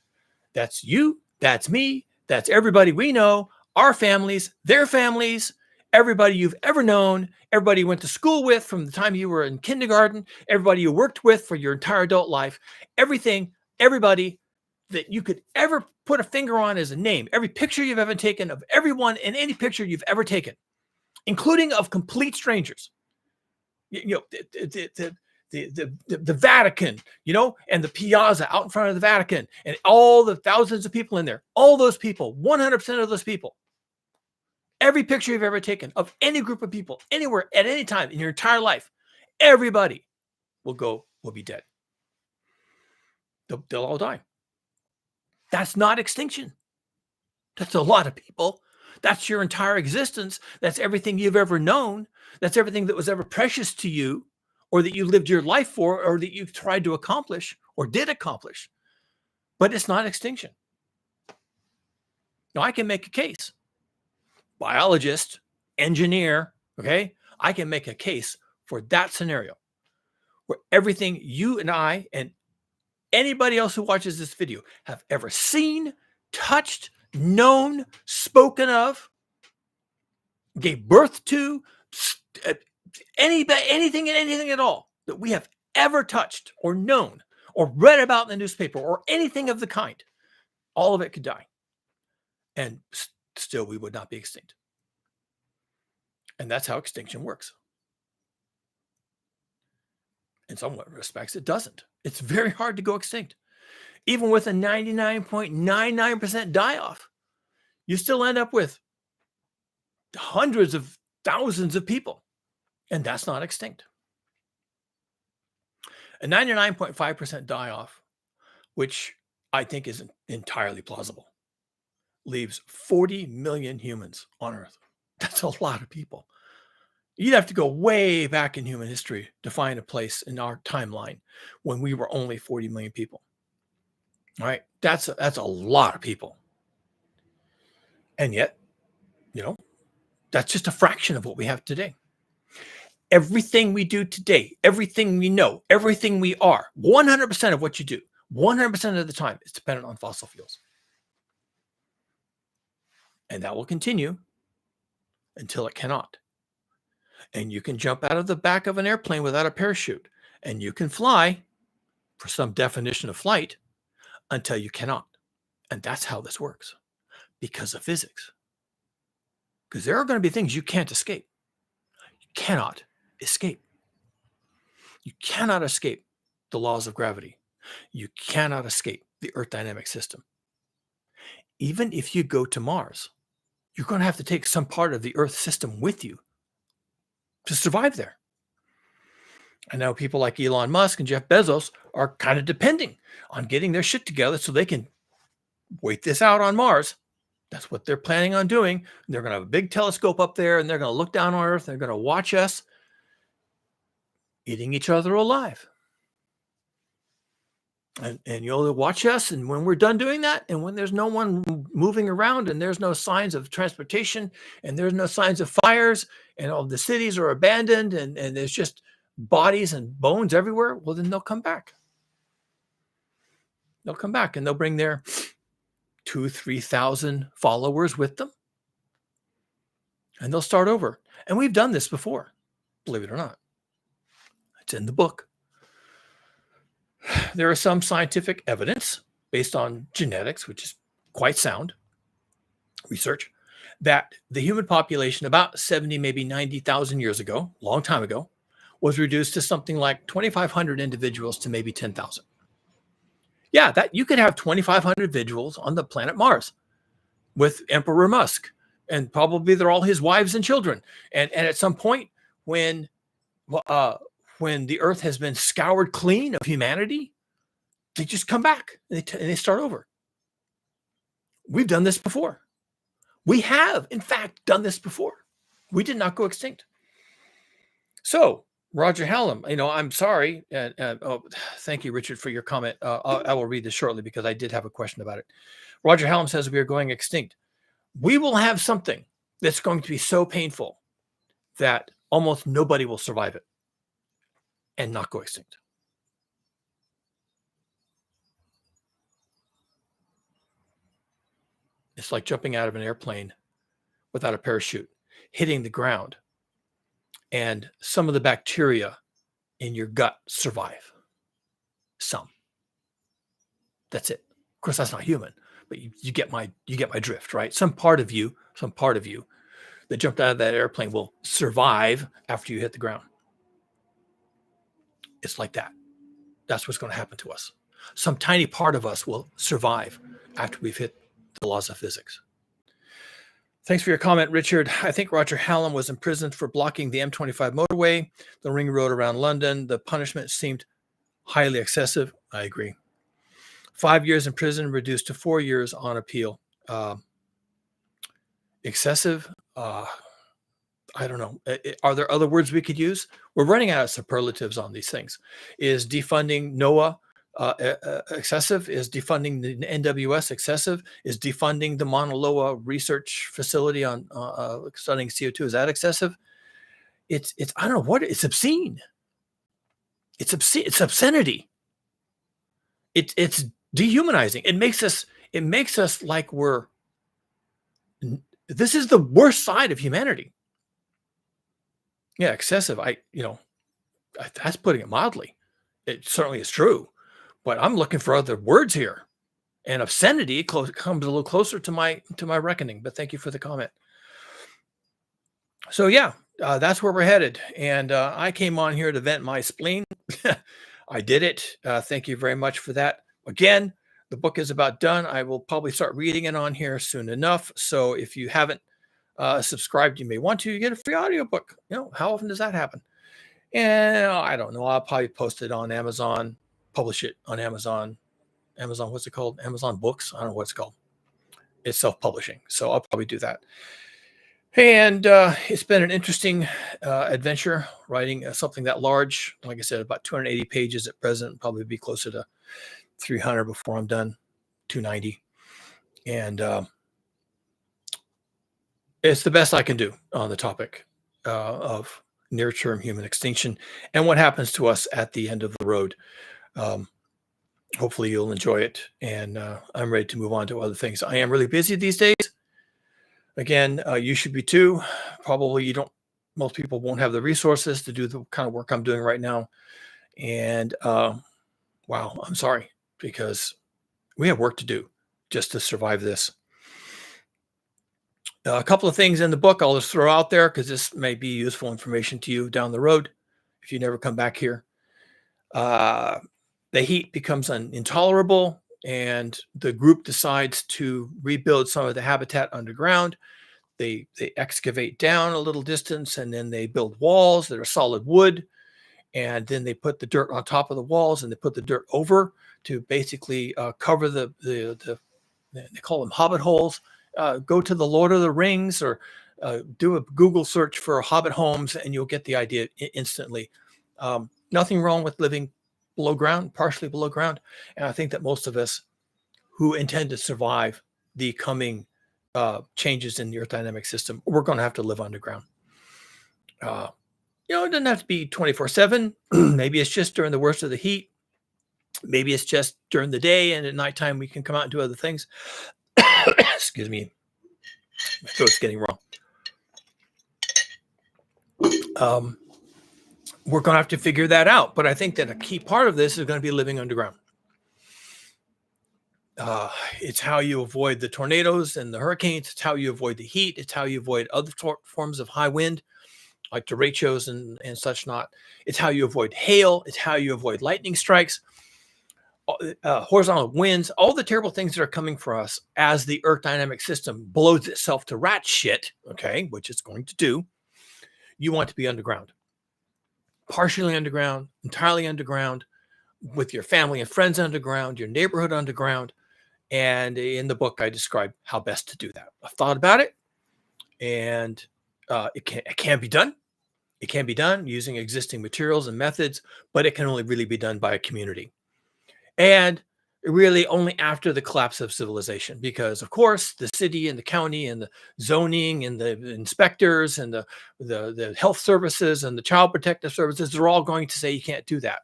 that's you, that's me, that's everybody we know, our families, their families, everybody you've ever known, everybody you went to school with from the time you were in kindergarten, everybody you worked with for your entire adult life, everything, everybody that you could ever put a finger on as a name, every picture you've ever taken of everyone in any picture you've ever taken, including of complete strangers. The Vatican, and the piazza out in front of the Vatican, and all the thousands of people in there, all those people, 100% of those people, every picture you've ever taken of any group of people, anywhere, at any time in your entire life, everybody will be dead. They'll all die. That's not extinction. That's a lot of people. That's your entire existence. That's everything you've ever known. That's everything that was ever precious to you, or that you lived your life for, or that you tried to accomplish or did accomplish. But it's not extinction. Now, I can make a case. Biologist, engineer, okay? I can make a case for that scenario where everything you and I and anybody else who watches this video have ever seen, touched, known, spoken of, gave birth to, anything and anything at all that we have ever touched or known or read about in the newspaper or anything of the kind, all of it could die. And still we would not be extinct. And that's how extinction works. In some respects, it doesn't. It's very hard to go extinct. Even with a 99.99% die-off, you still end up with hundreds of thousands of people. And that's not extinct. A 99.5% die-off, which I think is entirely plausible, leaves 40 million humans on Earth. That's a lot of people. You'd have to go way back in human history to find a place in our timeline when we were only 40 million people. All right, that's a lot of people. And yet, that's just a fraction of what we have today. Everything we do today, everything we know, everything we are, 100% of what you do, 100% of the time is dependent on fossil fuels. And that will continue until it cannot. And you can jump out of the back of an airplane without a parachute, and you can fly for some definition of flight until you cannot. And that's how this works, because of physics. Because there are going to be things you can't escape. You cannot escape. You cannot escape the laws of gravity. You cannot escape the Earth dynamic system. Even if you go to Mars, you're going to have to take some part of the Earth system with you to survive there. I know people like Elon Musk and Jeff Bezos are kind of depending on getting their shit together so they can wait this out on Mars. That's what they're planning on doing. They're going to have a big telescope up there, and they're going to look down on Earth. They're going to watch us eating each other alive. And you'll watch us, and when we're done doing that, and when there's no one moving around, and there's no signs of transportation, and there's no signs of fires, and all the cities are abandoned, and there's just bodies and bones everywhere, well, then they'll come back. They'll come back, and they'll bring their 2,000-3,000 followers with them, and they'll start over. And we've done this before, believe it or not. It's in the book. There is some scientific evidence based on genetics, which is quite sound research, that the human population about 70, maybe 90,000 years ago, long time ago, was reduced to something like 2,500 individuals to maybe 10,000. Yeah, that you could have 2,500 vigils on the planet Mars with Emperor Musk, and probably they're all his wives and children. And at some point, when uh, when the Earth has been scoured clean of humanity, they just come back and they start over. We've done this before. We have, in fact, done this before. We did not go extinct. So, Roger Hallam, I'm sorry. Oh, thank you, Richard, for your comment. I will read this shortly because I did have a question about it. Roger Hallam says we are going extinct. We will have something that's going to be so painful that almost nobody will survive it and not go extinct. It's like jumping out of an airplane without a parachute, hitting the ground, and some of the bacteria in your gut survive. Some. That's it. Of course, that's not human, but you get my drift, right? Some part of you that jumped out of that airplane will survive after you hit the ground. It's like that. That's what's going to happen to us. Some tiny part of us will survive after we've hit the laws of physics. Thanks for your comment, Richard. I think Roger Hallam was imprisoned for blocking the M25 motorway, the ring road around London. The punishment seemed highly excessive. I agree. 5 years in prison, reduced to 4 years on appeal. Excessive? I don't know. Are there other words we could use? We're running out of superlatives on these things. Is defunding NOAA excessive? Is defunding the NWS excessive? Is defunding the Mauna Loa research facility on studying CO2, is that excessive? It's I don't know what, it's obscene. It's obscene. It's obscenity. It's dehumanizing. It makes us like this is the worst side of humanity. Yeah, excessive. That's putting it mildly. It certainly is true, but I'm looking for other words here, and obscenity comes a little closer to my reckoning. But thank you for the comment. So yeah, that's where we're headed, and I came on here to vent my spleen. I did it. Thank you very much for that. Again, the book is about done. I will probably start reading it on here soon enough. So if you haven't subscribed, you may want to. You get a free audiobook. How often does that happen? And I don't know. I'll probably post it on Amazon, publish it on Amazon. What's it called? Amazon Books. I don't know what it's called. It's self-publishing. So I'll probably do that. And it's been an interesting adventure writing something that large. Like I said, about 280 pages at present, probably be closer to 300 before I'm done, 290. And it's the best I can do on the topic of near-term human extinction and what happens to us at the end of the road. Hopefully you'll enjoy it. And I'm ready to move on to other things. I am really busy these days. Again, you should be too. Probably most people won't have the resources to do the kind of work I'm doing right now. And wow, I'm sorry, because we have work to do just to survive this. A couple of things in the book I'll just throw out there because this may be useful information to you down the road if you never come back here. The heat becomes intolerable, and the group decides to rebuild some of the habitat underground. They excavate down a little distance, and then they build walls that are solid wood, and then they put the dirt on top of the walls, and they put the dirt over to basically cover the they call them hobbit holes. Go to the Lord of the Rings or do a Google search for hobbit homes, and you'll get the idea instantly. Nothing wrong with living below ground, partially below ground. And I think that most of us who intend to survive the coming changes in the Earth dynamic system, we're going to have to live underground. It doesn't have to be 24/7. Maybe it's just during the worst of the heat. Maybe it's just during the day, and at nighttime we can come out and do other things. Excuse me. My throat's getting wrong. We're going to have to figure that out. But I think that a key part of this is going to be living underground. It's how you avoid the tornadoes and the hurricanes. It's how you avoid the heat. It's how you avoid other forms of high wind, like derechos and such not. It's how you avoid hail. It's how you avoid lightning strikes. horizontal winds, all the terrible things that are coming for us as the Earth dynamic system blows itself to rat shit, okay, which it's going to do. You want to be underground, partially underground, entirely underground, with your family and friends underground, your neighborhood underground. And in the book, I describe how best to do that. I've thought about it, and it can be done. It can be done using existing materials and methods, but it can only really be done by a community. And really only after the collapse of civilization, because of course the city and the county and the zoning and the inspectors and the health services and the child protective services are all going to say you can't do that.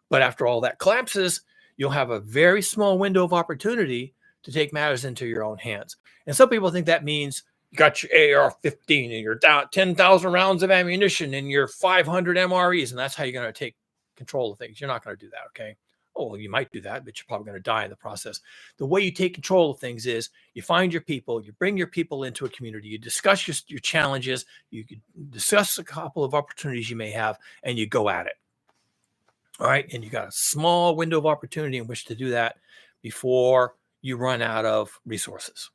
But after all that collapses, you'll have a very small window of opportunity to take matters into your own hands. And some people think that means you got your AR-15 and your 10,000 rounds of ammunition and your 500 MREs, and that's how you're going to take control of things. You're not going to do that, okay? Oh, well, you might do that, but you're probably going to die in the process. The way you take control of things is you find your people, you bring your people into a community, you discuss your challenges, you discuss a couple of opportunities you may have, and you go at it. All right. And you got a small window of opportunity in which to do that before you run out of resources.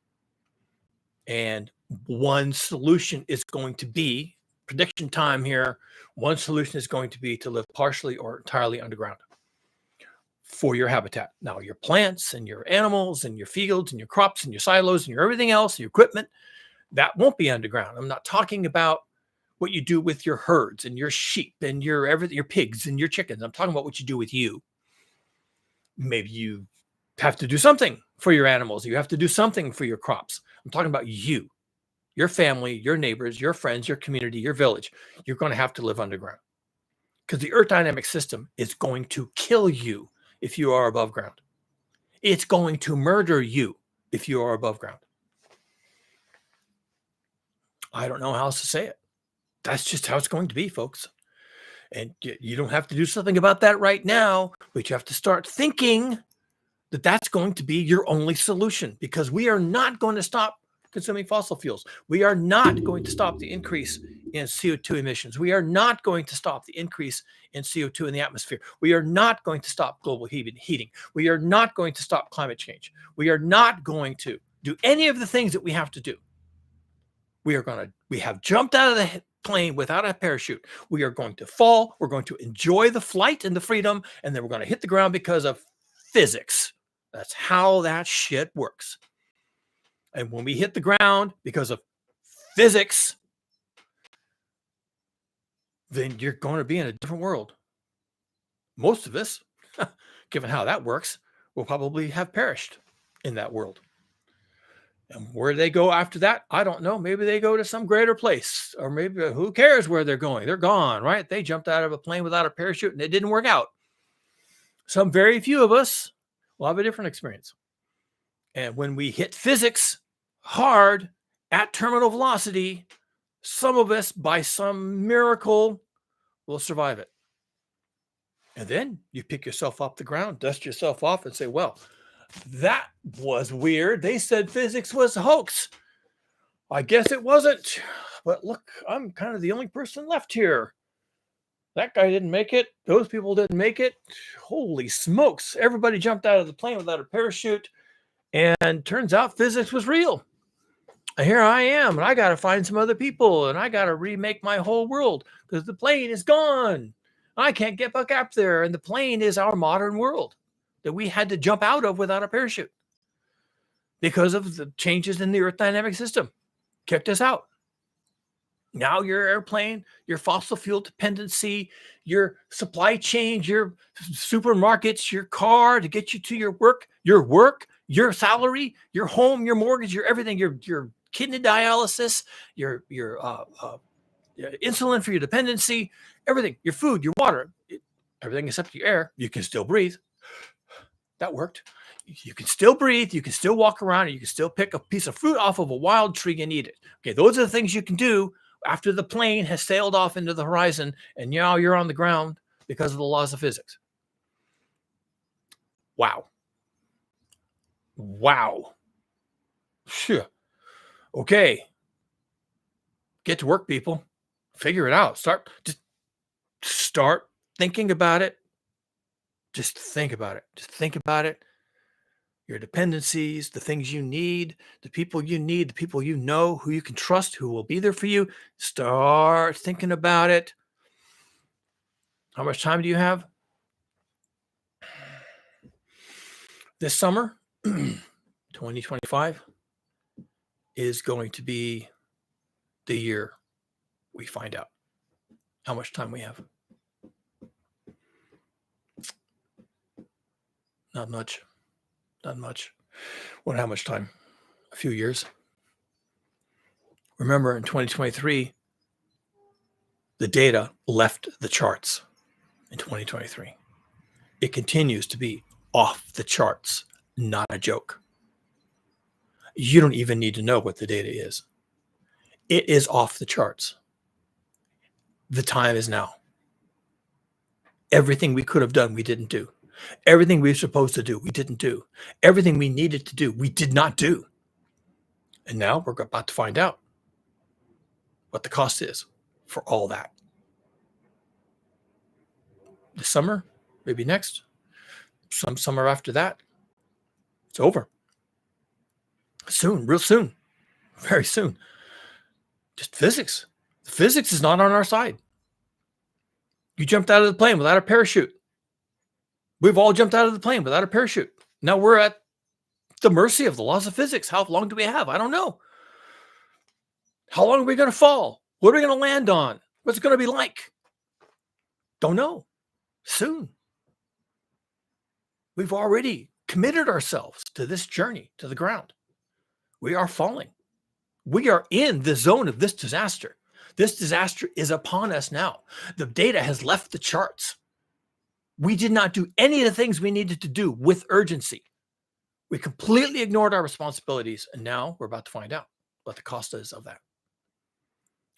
And one solution is going to be, prediction time here, one solution is going to be to live partially or entirely underground for your habitat. Now, your plants and your animals and your fields and your crops and your silos and your everything else, your equipment, that won't be underground. I'm not talking about what you do with your herds and your sheep and your everything, your pigs and your chickens. I'm talking about what you do with you. Maybe you have to do something for your animals. You have to do something for your crops. I'm talking about you, your family, your neighbors, your friends, your community, your village. You're going to have to live underground because the Earth dynamic system is going to kill you if you are above ground. It's going to murder you if you are above ground. I don't know how else to say it. That's just how it's going to be, folks. And you don't have to do something about that right now, but you have to start thinking that that's going to be your only solution, because we are not going to stop consuming fossil fuels. We are not going to stop the increase in CO2 emissions. We are not going to stop the increase in CO2 in the atmosphere. We are not going to stop global heating. We are not going to stop climate change. We are not going to do any of the things that we have to do. We have jumped out of the plane without a parachute. We are going to fall. We're going to enjoy the flight and the freedom, and then we're going to hit the ground because of physics. That's how that shit works. And when we hit the ground because of physics, then you're going to be in a different world. Most of us, given how that works, will probably have perished in that world. And where they go after that, I don't know. Maybe they go to some greater place, or maybe who cares where they're going? They're gone, right? They jumped out of a plane without a parachute and it didn't work out. Some very few of us will have a different experience. And when we hit physics hard at terminal velocity, some of us, by some miracle, will survive it. And then you pick yourself off the ground, dust yourself off, and say, well, that was weird. They said physics was a hoax. I guess it wasn't. But look, I'm kind of the only person left here. That guy didn't make it. Those people didn't make it. Holy smokes. Everybody jumped out of the plane without a parachute. And turns out physics was real. And here I am, and I got to find some other people, and I got to remake my whole world because the plane is gone. I can't get back up there. And the plane is our modern world that we had to jump out of without a parachute because of the changes in the Earth dynamic system. Kicked us out. Now your airplane, your fossil fuel dependency, your supply chain, your supermarkets, your car to get you to your work, your salary, your home, your mortgage, your everything, your kidney dialysis, your insulin for your dependency, everything, your food, your water, everything except your air. You can still breathe. That worked. You can still breathe. You can still walk around. And you can still pick a piece of fruit off of a wild tree and eat it. Okay, those are the things you can do after the plane has sailed off into the horizon and now you're on the ground because of the laws of physics. Wow. Sure. Okay. Get to work, people. Figure it out. Start thinking about it. Just think about it. Just think about it. Your dependencies, the things you need, the people you need, the people you know, who you can trust, who will be there for you. Start thinking about it. How much time do you have? This summer, 2025, is going to be the year we find out how much time we have. Not much. Not much. Well, how much time? A few years. Remember, in 2023, the data left the charts in 2023. It continues to be off the charts, not a joke. You don't even need to know what the data is. It is off the charts. The time is now. Everything we could have done, we didn't do. Everything we were supposed to do, we didn't do. Everything we needed to do, we did not do. And now we're about to find out what the cost is for all that. This summer, maybe next, some summer after that, it's over. Soon, real soon, very soon. Just physics. The physics is not on our side. You jumped out of the plane without a parachute. We've all jumped out of the plane without a parachute. Now we're at the mercy of the laws of physics. How long do we have? I don't know. How long are we going to fall? What are we going to land on? What's it going to be like? Don't know. Soon. We've already committed ourselves to this journey to the ground. We are falling. We are in the zone of this disaster. This disaster is upon us now. The data has left the charts. We did not do any of the things we needed to do with urgency. We completely ignored our responsibilities, and now we're about to find out what the cost is of that.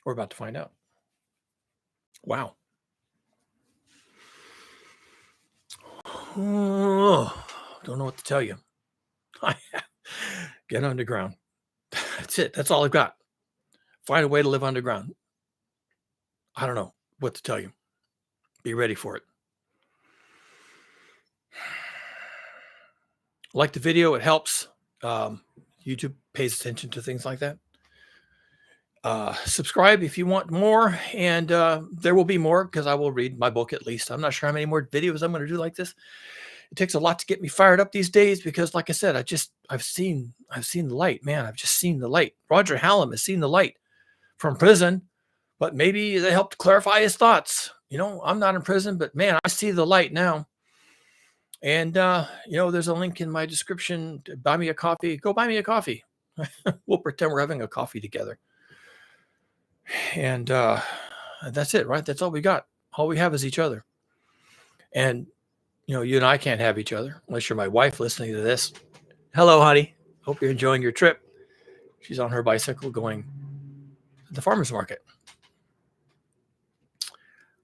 We're about to find out. Wow. Oh, don't know what to tell you. Get underground. That's it. That's all I've got. Find a way to live underground. I don't know what to tell you. Be ready for it. Like the video, it helps. YouTube pays attention to things like that. Subscribe if you want more, and there will be more because I will read my book at least. I'm not sure how many more videos I'm going to do like this. It takes a lot to get me fired up these days because, like I said, I've seen the light, man. I've just seen the light. Roger Hallam has seen the light from prison, but maybe they helped clarify his thoughts. You know, I'm not in prison, but man, I see the light now. And there's a link in my description to buy me a coffee. Go buy me a coffee. We'll pretend we're having a coffee together. And that's it, right? That's all we got. All we have is each other. And you and I can't have each other unless you're my wife listening to this. Hello, honey. Hope you're enjoying your trip. She's on her bicycle going to the farmer's market.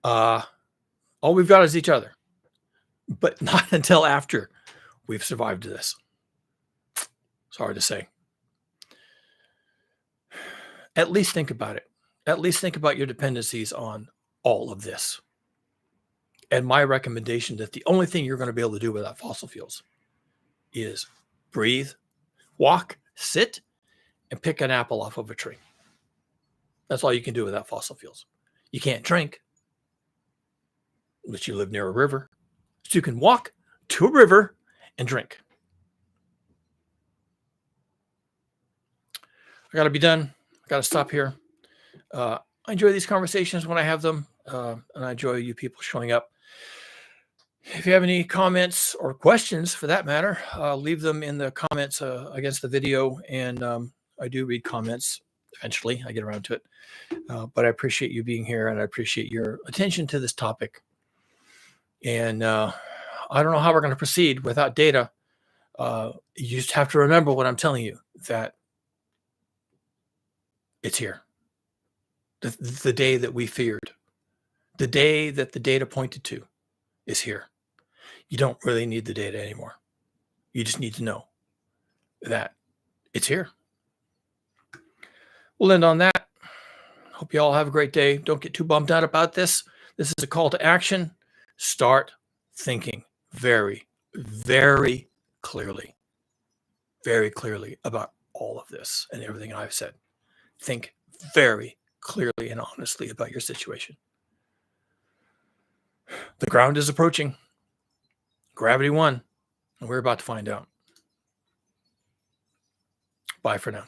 All we've got is each other, but not until after we've survived this. It's hard to say. At least think about it. At least think about your dependencies on all of this. And my recommendation that the only thing you're going to be able to do without fossil fuels is breathe, walk, sit, and pick an apple off of a tree. That's all you can do without fossil fuels. You can't drink unless you live near a river. So you can walk to a river and drink. I got to be done. I got to stop here. I enjoy these conversations when I have them, and I enjoy you people showing up. If you have any comments or questions, for that matter, leave them in the comments against the video, and I do read comments eventually. I get around to it, but I appreciate you being here, and I appreciate your attention to this topic. And I don't know how we're going to proceed without data. You just have to remember what I'm telling you, that it's here. The day that we feared, the day that the data pointed to is here. You don't really need the data anymore. You just need to know that it's here. We'll end on that. Hope you all have a great day. Don't get too bummed out about this. This is a call to action. Start thinking. very, very clearly, very clearly about all of this and everything I've said. Think very clearly and honestly about your situation. The ground is approaching. Gravity won, and we're about to find out. Bye for now.